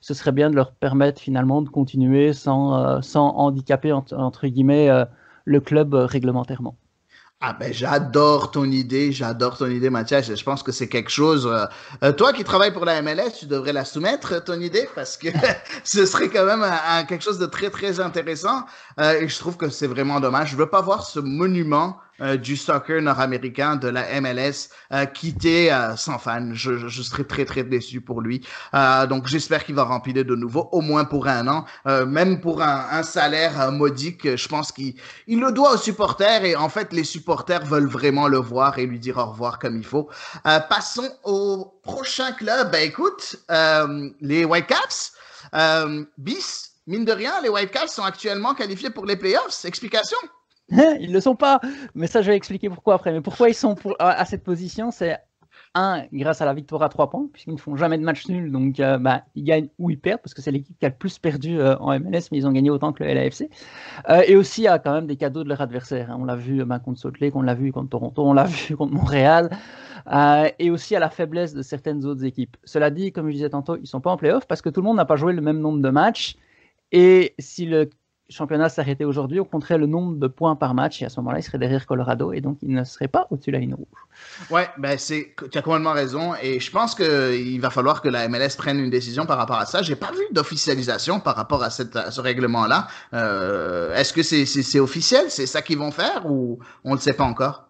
Speaker 3: ce serait bien de leur permettre finalement de continuer sans handicaper entre guillemets le club réglementairement.
Speaker 2: Ah j'adore ton idée, Mathias. Je pense que c'est quelque chose. Toi qui travailles pour la MLS, tu devrais la soumettre, ton idée, parce que ce serait quand même quelque chose de très intéressant. Et je trouve que c'est vraiment dommage. Je veux pas voir ce monument du soccer nord-américain de la MLS quitter sans fans. Je serais très déçu pour lui. Donc j'espère qu'il va remplir de nouveau, au moins pour un an, même pour un salaire modique. Je pense qu'il le doit aux supporters et en fait les supporters veulent vraiment le voir et lui dire au revoir comme il faut. Passons au prochain club. Écoute, les Whitecaps. Bis, mine de rien, les Whitecaps sont actuellement qualifiés pour les playoffs. Explication?
Speaker 3: Ils ne le sont pas, mais ça je vais expliquer pourquoi après. Mais pourquoi ils sont à cette position, c'est grâce à la victoire à 3 points, puisqu'ils ne font jamais de match nul, donc ils gagnent ou ils perdent, parce que c'est l'équipe qui a le plus perdu en MLS, mais ils ont gagné autant que le LAFC. Et aussi, il y a quand même des cadeaux de leur adversaire. Hein. On l'a vu contre Salt Lake, on l'a vu contre Toronto, on l'a vu contre Montréal, et aussi à la faiblesse de certaines autres équipes. Cela dit, comme je disais tantôt, ils ne sont pas en play-off parce que tout le monde n'a pas joué le même nombre de matchs, et si le championnat s'arrêtait aujourd'hui, on compterait le nombre de points par match et à ce moment-là, il serait derrière Colorado et donc il ne serait pas au-dessus de la ligne rouge. Ouais,
Speaker 2: ben tu as complètement raison et je pense qu'il va falloir que la MLS prenne une décision par rapport à ça. J'ai pas vu d'officialisation par rapport à ce règlement-là. Est-ce que c'est officiel? C'est ça qu'ils vont faire ou on ne le sait pas encore?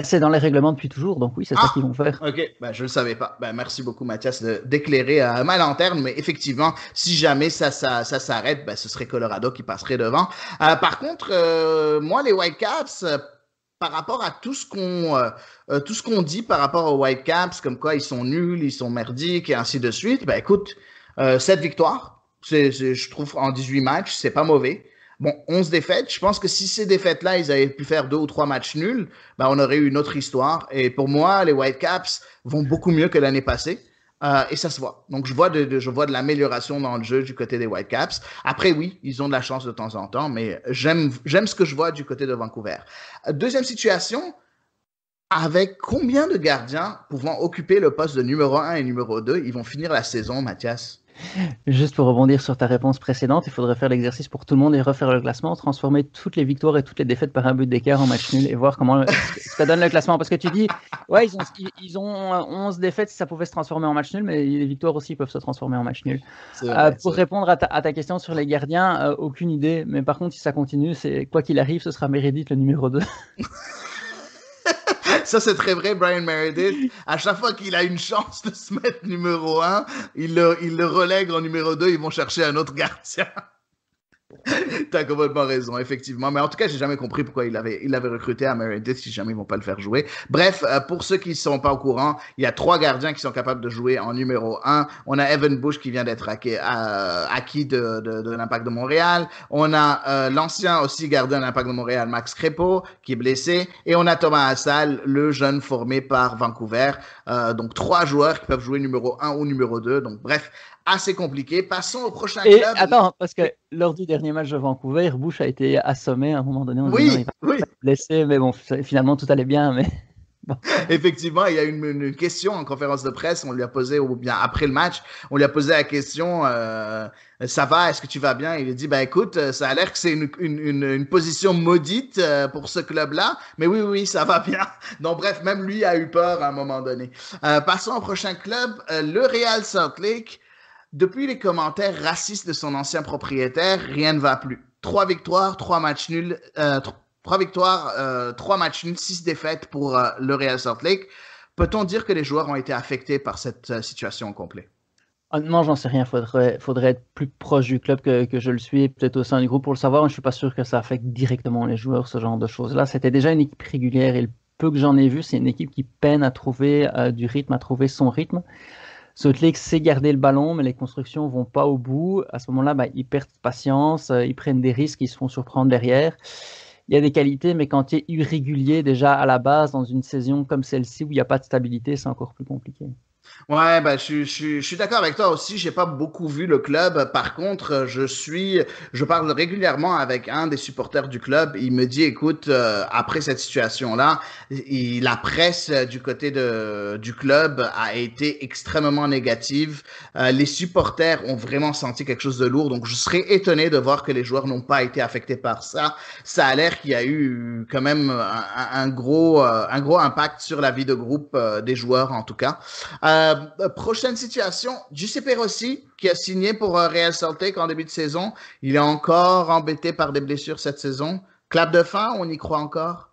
Speaker 3: C'est dans les règlements depuis toujours, donc oui, c'est ça qu'ils vont faire.
Speaker 2: Ok, je ne le savais pas. Merci beaucoup, Mathias, d'éclairer ma lanterne, mais effectivement, si jamais ça s'arrête, ce serait Colorado qui passerait devant. Par contre, moi, les Whitecaps, par rapport à tout ce qu'on dit par rapport aux Whitecaps, comme quoi ils sont nuls, ils sont merdiques et ainsi de suite, écoute, 7 victoires, je trouve en 18 matchs, c'est pas mauvais. Bon, 11 défaites. Je pense que si ces défaites-là, ils avaient pu faire 2 ou 3 matchs nuls, on aurait eu une autre histoire. Et pour moi, les Whitecaps vont beaucoup mieux que l'année passée. Et ça se voit. Donc, je vois de l'amélioration dans le jeu du côté des Whitecaps. Après, oui, ils ont de la chance de temps en temps, mais j'aime ce que je vois du côté de Vancouver. Deuxième situation, avec combien de gardiens pouvant occuper le poste de numéro 1 et numéro 2, ils vont finir la saison, Mathias?
Speaker 3: Juste pour rebondir sur ta réponse précédente, il faudrait faire l'exercice pour tout le monde et refaire le classement, transformer toutes les victoires et toutes les défaites par un but d'écart en match nul et voir comment ça donne le classement. Parce que tu dis, ouais, ils ont 11 défaites, ça pouvait se transformer en match nul, mais les victoires aussi peuvent se transformer en match nul. Pour répondre à ta question sur les gardiens, aucune idée. Mais par contre, si ça continue, quoi qu'il arrive, ce sera Meredith le numéro 2.
Speaker 2: Ça, c'est très vrai, Brian Meredith. À chaque fois qu'il a une chance de se mettre numéro 1, il le relègue en numéro 2, ils vont chercher un autre gardien. T'as complètement raison, effectivement. Mais en tout cas, j'ai jamais compris pourquoi il avait recruté à Meredith si jamais ils vont pas le faire jouer. Bref, pour ceux qui ne sont pas au courant, il y a 3 gardiens qui sont capables de jouer en numéro 1. On a Evan Bush qui vient d'être acquis de l'Impact de Montréal. On a l'ancien aussi gardien de l'Impact de Montréal, Max Crépeau, qui est blessé. Et on a Thomas Hassal, le jeune formé par Vancouver. Donc 3 joueurs qui peuvent jouer numéro 1 ou numéro 2. Donc bref, assez compliqué. Passons au prochain club.
Speaker 3: Attends, parce que lors du dernier match de Vancouver, Bush a été assommé à un moment donné.
Speaker 2: Oui.
Speaker 3: Blessé, mais bon, finalement tout allait bien. Mais
Speaker 2: bon. Effectivement, il y a une question en conférence de presse. On lui a posé, ou bien après le match, on lui a posé la question ça va, est-ce que tu vas bien? Il a dit écoute, ça a l'air que c'est une position maudite pour ce club-là, mais oui, ça va bien. Donc bref, même lui a eu peur à un moment donné. Passons au prochain club, le Real Salt Lake. Depuis les commentaires racistes de son ancien propriétaire, rien ne va plus. 3 victoires, 3 matchs nuls, 3 victoires, 3 matchs nuls, 6 défaites pour le Real Salt Lake. Peut-on dire que les joueurs ont été affectés par cette situation au complet?
Speaker 3: Non, j'en sais rien. Faudrait être plus proche du club que je le suis, peut-être au sein du groupe pour le savoir. Je ne suis pas sûr que ça affecte directement les joueurs, ce genre de choses-là. C'était déjà une équipe régulière et le peu que j'en ai vu, c'est une équipe qui peine à trouver du rythme, à trouver son rythme. Salt Lake sait garder le ballon, mais les constructions vont pas au bout. À ce moment-là, ils perdent patience, ils prennent des risques, ils se font surprendre derrière. Il y a des qualités, mais quand tu es irrégulier déjà à la base dans une saison comme celle-ci où il n'y a pas de stabilité, c'est encore plus compliqué.
Speaker 2: Ouais, je suis d'accord avec toi aussi. J'ai pas beaucoup vu le club. Par contre, je parle régulièrement avec un des supporters du club. Il me dit, écoute, après cette situation-là, la presse du côté du club a été extrêmement négative. Les supporters ont vraiment senti quelque chose de lourd. Donc, je serais étonné de voir que les joueurs n'ont pas été affectés par ça. Ça a l'air qu'il y a eu quand même un gros impact sur la vie de groupe des joueurs, en tout cas. Prochaine situation, Giuseppe Rossi, qui a signé pour Real Salt Lake en début de saison. Il est encore embêté par des blessures cette saison. Clap de fin, on y croit encore?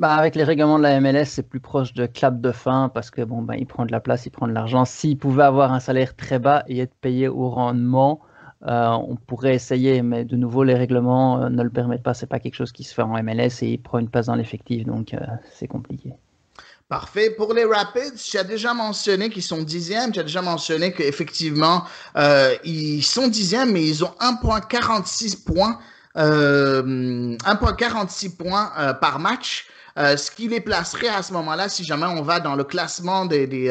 Speaker 3: Avec les règlements de la MLS, c'est plus proche de clap de fin parce que il prend de la place, il prend de l'argent. S'il pouvait avoir un salaire très bas et être payé au rendement, on pourrait essayer, mais de nouveau, les règlements ne le permettent pas. C'est pas quelque chose qui se fait en MLS et il prend une place dans l'effectif, donc c'est compliqué.
Speaker 2: Parfait. Pour les Rapids, tu as déjà mentionné qu'ils sont dixièmes. Tu as déjà mentionné qu'effectivement, ils sont dixièmes, mais ils ont 1,46 points, 1,46 points par match. Ce qui les placerait à ce moment-là, si jamais on va dans le classement des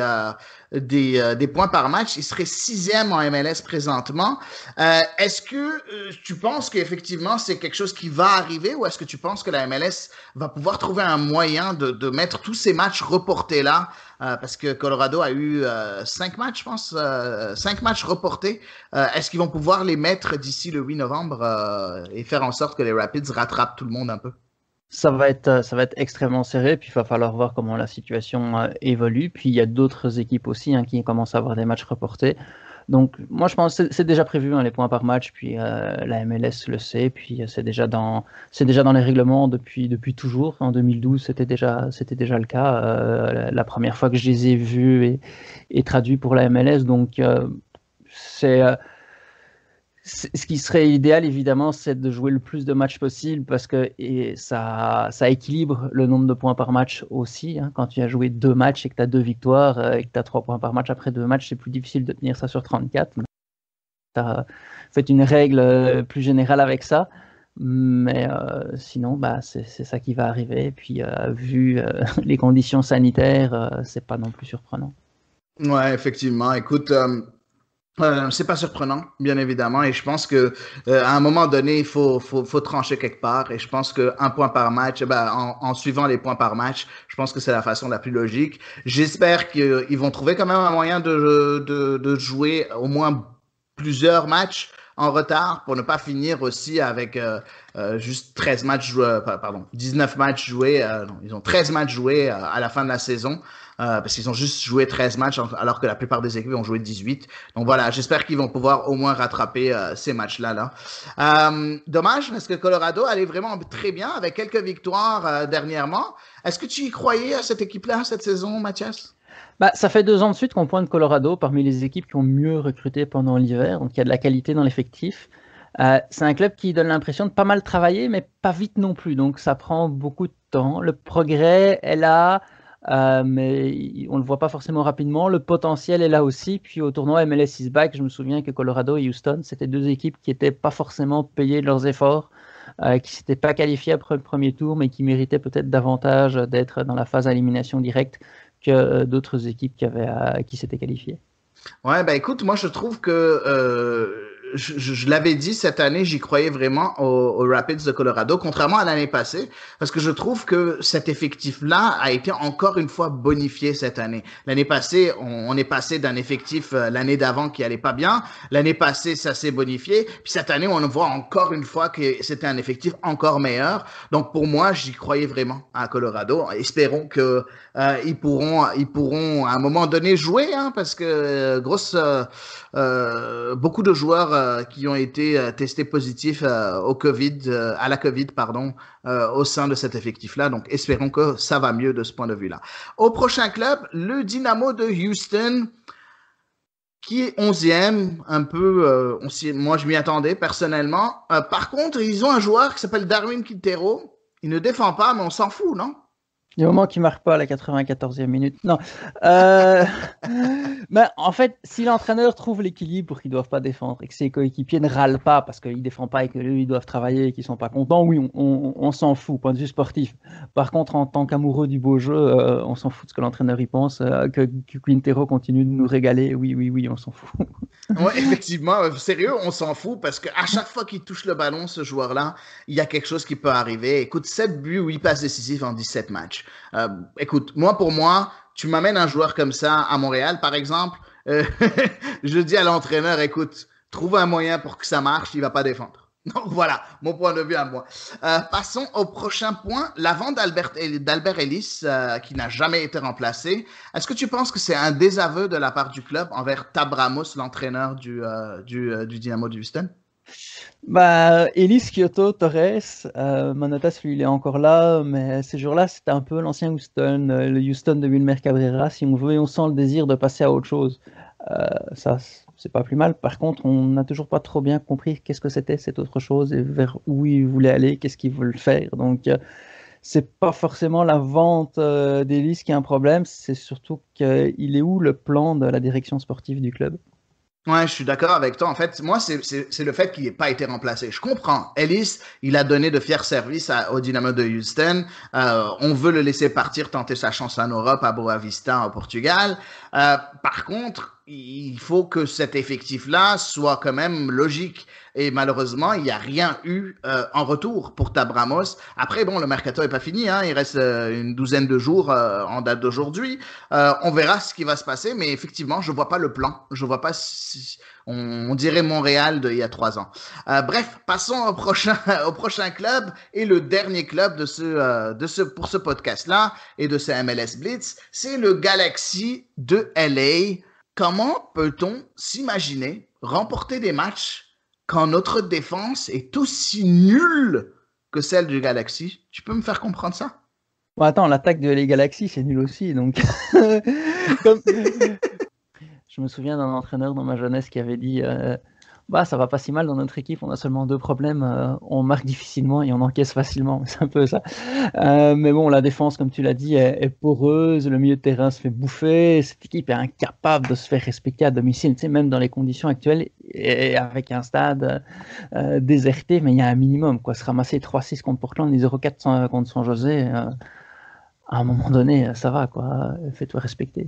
Speaker 2: points par match, ils seraient sixième en MLS présentement. Est-ce que tu penses qu'effectivement c'est quelque chose qui va arriver ou est-ce que tu penses que la MLS va pouvoir trouver un moyen de mettre tous ces matchs reportés là parce que Colorado a eu 5 matchs, je pense, 5 matchs reportés. Est-ce qu'ils vont pouvoir les mettre d'ici le 8 novembre et faire en sorte que les Rapids rattrapent tout le monde un peu?
Speaker 3: Ça va être extrêmement serré, puis il va falloir voir comment la situation évolue. Puis il y a d'autres équipes aussi qui commencent à avoir des matchs reportés. Donc moi je pense que c'est déjà prévu les points par match, puis la MLS le sait, puis c'est déjà dans les règlements depuis toujours. En 2012 c'était déjà le cas. La première fois que je les ai vus et traduits pour la MLS, donc c'est ce qui serait idéal, évidemment, c'est de jouer le plus de matchs possible parce que ça équilibre le nombre de points par match aussi. Quand tu as joué 2 matchs et que tu as 2 victoires et que tu as 3 points par match après 2 matchs, c'est plus difficile de tenir ça sur 34. Tu as fait une règle plus générale avec ça. Mais sinon, c'est ça qui va arriver. Et puis, vu les conditions sanitaires, c'est pas non plus surprenant.
Speaker 2: Ouais, effectivement. Écoute, c'est pas surprenant, bien évidemment, et je pense que à un moment donné, il faut trancher quelque part, et je pense que un point par match, en suivant les points par match, je pense que c'est la façon la plus logique. J'espère qu'ils vont trouver quand même un moyen de jouer au moins plusieurs matchs en retard pour ne pas finir aussi avec juste 13 matchs joués, pardon, 19 matchs joués. Non, ils ont 13 matchs joués à la fin de la saison. Parce qu'ils ont juste joué 13 matchs alors que la plupart des équipes ont joué 18. Donc voilà, j'espère qu'ils vont pouvoir au moins rattraper ces matchs-là. Dommage parce que Colorado allait vraiment très bien avec quelques victoires dernièrement. Est-ce que tu y croyais à cette équipe-là cette saison, Mathias?
Speaker 3: Ça fait 2 ans de suite qu'on pointe Colorado parmi les équipes qui ont mieux recruté pendant l'hiver. Donc il y a de la qualité dans l'effectif. C'est un club qui donne l'impression de pas mal travailler, mais pas vite non plus. Donc ça prend beaucoup de temps. Le progrès est là. Mais on ne le voit pas forcément rapidement. Le potentiel est là aussi. Puis au tournoi MLS is Back, je me souviens que Colorado et Houston, c'était 2 équipes qui n'étaient pas forcément payées de leurs efforts, qui ne s'étaient pas qualifiées après le premier tour, mais qui méritaient peut-être davantage d'être dans la phase à élimination directe que d'autres équipes qui s'étaient qualifiées.
Speaker 2: Ouais, écoute, moi je trouve que je l'avais dit cette année, j'y croyais vraiment aux Rapids de Colorado, contrairement à l'année passée, parce que je trouve que cet effectif-là a été encore une fois bonifié cette année. L'année passée, on est passé d'un effectif l'année d'avant qui allait pas bien. L'année passée, ça s'est bonifié. Puis cette année, on voit encore une fois que c'était un effectif encore meilleur. Donc pour moi, j'y croyais vraiment à Colorado. Espérons que ils pourront à un moment donné jouer, parce que beaucoup de joueurs qui ont été testés positifs au COVID, à la COVID, pardon, au sein de cet effectif-là. Donc, espérons que ça va mieux de ce point de vue-là. Au prochain club, le Dynamo de Houston, qui est 11e, un peu, moi je m'y attendais personnellement. Par contre, ils ont un joueur qui s'appelle Darwin Quintero. Il ne défend pas, mais on s'en fout, non?
Speaker 3: Il y a un moment qui ne marque pas à la 94e minute. Non. En fait, si l'entraîneur trouve l'équilibre pour qu'ils ne doivent pas défendre et que ses coéquipiers ne râlent pas parce qu'ils ne défendent pas et qu'eux, ils doivent travailler et qu'ils ne sont pas contents, oui, on s'en fout, point de vue sportif. Par contre, en tant qu'amoureux du beau jeu, on s'en fout de ce que l'entraîneur y pense. Que Quintero continue de nous régaler, oui, on s'en fout.
Speaker 2: Ouais, effectivement, sérieux, on s'en fout parce qu'à chaque fois qu'il touche le ballon, ce joueur-là, il y a quelque chose qui peut arriver. Écoute, 7 buts, 8 passes décisives en 17 matchs. Écoute, pour moi, tu m'amènes un joueur comme ça à Montréal, par exemple, je dis à l'entraîneur, écoute, trouve un moyen pour que ça marche, il va pas défendre. Donc voilà, mon point de vue à moi. Passons au prochain point, la vente d'Albert Ellis, qui n'a jamais été remplacé. Est-ce que tu penses que c'est un désaveu de la part du club envers Tab Ramos, l'entraîneur du Dynamo de Houston?
Speaker 3: Ellis, Kyoto, Torres, Manotas, lui, il est encore là, mais ces jours-là, c'était un peu l'ancien Houston, le Houston de Wilmer Cabrera, si on veut, et on sent le désir de passer à autre chose. Ça, c'est pas plus mal. Par contre, on n'a toujours pas trop bien compris qu'est-ce que c'était cette autre chose et vers où ils voulaient aller, qu'est-ce qu'ils veulent faire. Donc, c'est pas forcément la vente d'Ellis qui est un problème, c'est surtout qu'il est où le plan de la direction sportive du club?
Speaker 2: Ouais, je suis d'accord avec toi. En fait, moi, c'est le fait qu'il n'ait pas été remplacé. Je comprends. Ellis, il a donné de fiers services au Dynamo de Houston. On veut le laisser partir, tenter sa chance en Europe, à Boa Vista, au Portugal. Par contre, il faut que cet effectif-là soit quand même logique. Et malheureusement, il n'y a rien eu en retour pour Tabramos. Après, bon, le mercato n'est pas fini. Hein. Il reste une douzaine de jours en date d'aujourd'hui. On verra ce qui va se passer. Mais effectivement, je ne vois pas le plan. Je ne vois pas si on dirait Montréal d'il y a 3 ans. Bref, passons au prochain club et le dernier club pour ce podcast-là et de ce MLS Blitz. C'est le Galaxy de LA. Comment peut-on s'imaginer remporter des matchs quand notre défense est aussi nulle que celle du Galaxy? Tu peux me faire comprendre ça?
Speaker 3: Bon, attends, l'attaque de les Galaxies, c'est nul aussi. Donc, je me souviens d'un entraîneur dans ma jeunesse qui avait dit bah, ça va pas si mal dans notre équipe, on a seulement 2 problèmes, on marque difficilement et on encaisse facilement. C'est un peu ça. Mais bon, la défense, comme tu l'as dit, est poreuse, le milieu de terrain se fait bouffer, cette équipe est incapable de se faire respecter à domicile, tu sais, même dans les conditions actuelles et avec un stade déserté, mais il y a un minimum, quoi. Se ramasser 3-6 contre Portland, 0-4 contre San José, à un moment donné, ça va, quoi. Fais-toi respecter.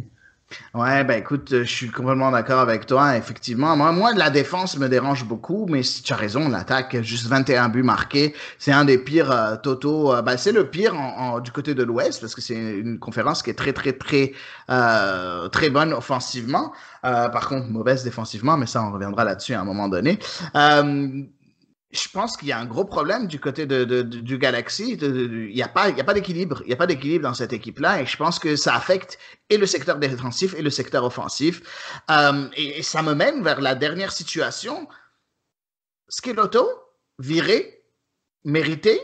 Speaker 2: Ouais, ben écoute, je suis complètement d'accord avec toi, effectivement. Moi, la défense me dérange beaucoup, mais tu as raison, l'attaque, juste 21 buts marqués, c'est un des pires totaux. C'est le pire du côté de l'Ouest, parce que c'est une conférence qui est très bonne offensivement. Par contre, mauvaise défensivement, mais ça, on reviendra là-dessus à un moment donné. Je pense qu'il y a un gros problème du côté du Galaxy. Il n'y a pas d'équilibre. Il n'y a pas d'équilibre dans cette équipe-là. Et je pense que ça affecte et le secteur défensif et le secteur offensif. Et ça me mène vers la dernière situation. Schelotto, viré, mérité.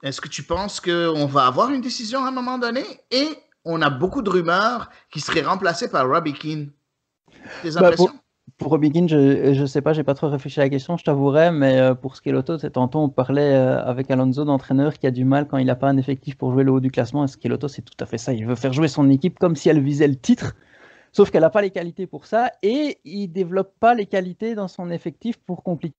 Speaker 2: Est-ce que tu penses qu'on va avoir une décision à un moment donné? Et on a beaucoup de rumeurs qui seraient remplacées par Robbie Keane. Tes impressions?
Speaker 3: Pour Robbie Keane, je sais pas, j'ai pas trop réfléchi à la question, je t'avouerais, mais pour Schelotto, tantôt on parlait avec Alonso d'entraîneur qui a du mal quand il n'a pas un effectif pour jouer le haut du classement, et Schelotto c'est tout à fait ça, il veut faire jouer son équipe comme si elle visait le titre, sauf qu'elle n'a pas les qualités pour ça, et il développe pas les qualités dans son effectif pour compliquer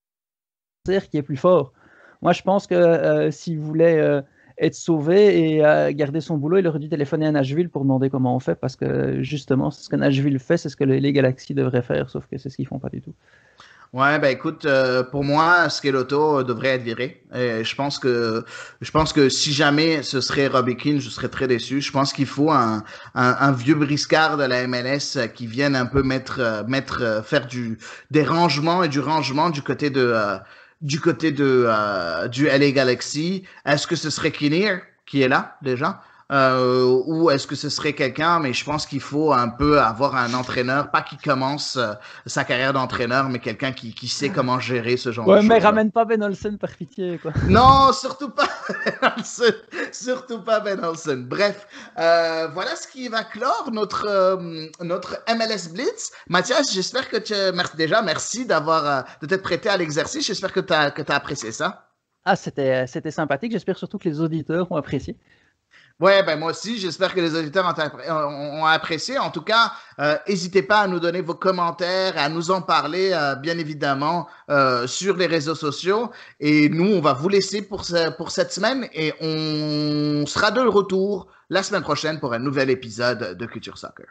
Speaker 3: l'adversaire qui est plus fort. Moi je pense que s'il voulait être sauvé et garder son boulot, il aurait dû téléphoner à Nashville pour demander comment on fait, parce que justement, c'est ce que Nashville fait, c'est ce que les Galaxies devraient faire, sauf que c'est ce qu'ils font pas du tout.
Speaker 2: Ouais, ben écoute, pour moi, Schelotto devrait être viré. Et je pense que si jamais ce serait Robbie Keane, je serais très déçu. Je pense qu'il faut un vieux briscard de la MLS qui vienne un peu faire des rangements et du rangement du côté du LA Galaxy. Est-ce que ce serait Kinnear qui est là déjà? Ou est-ce que ce serait quelqu'un, mais je pense qu'il faut un peu avoir un entraîneur, pas qui commence sa carrière d'entraîneur, mais quelqu'un qui sait comment gérer ce genre de choses.
Speaker 3: Ouais, mais ramène pas Ben Olsen par pitié, quoi.
Speaker 2: Non, surtout pas Ben Olsen. Surtout pas Ben Olsen. Bref, voilà ce qui va clore notre MLS Blitz. Mathias, j'espère que merci de t'être prêté à l'exercice. J'espère que t'as apprécié ça.
Speaker 3: Ah, c'était sympathique. J'espère surtout que les auditeurs ont apprécié.
Speaker 2: Ouais, ben moi aussi, j'espère que les auditeurs ont apprécié. En tout cas, n'hésitez pas à nous donner vos commentaires, à nous en parler, bien évidemment, sur les réseaux sociaux. Et nous, on va vous laisser pour cette semaine et on sera de retour la semaine prochaine pour un nouvel épisode de Culture Soccer.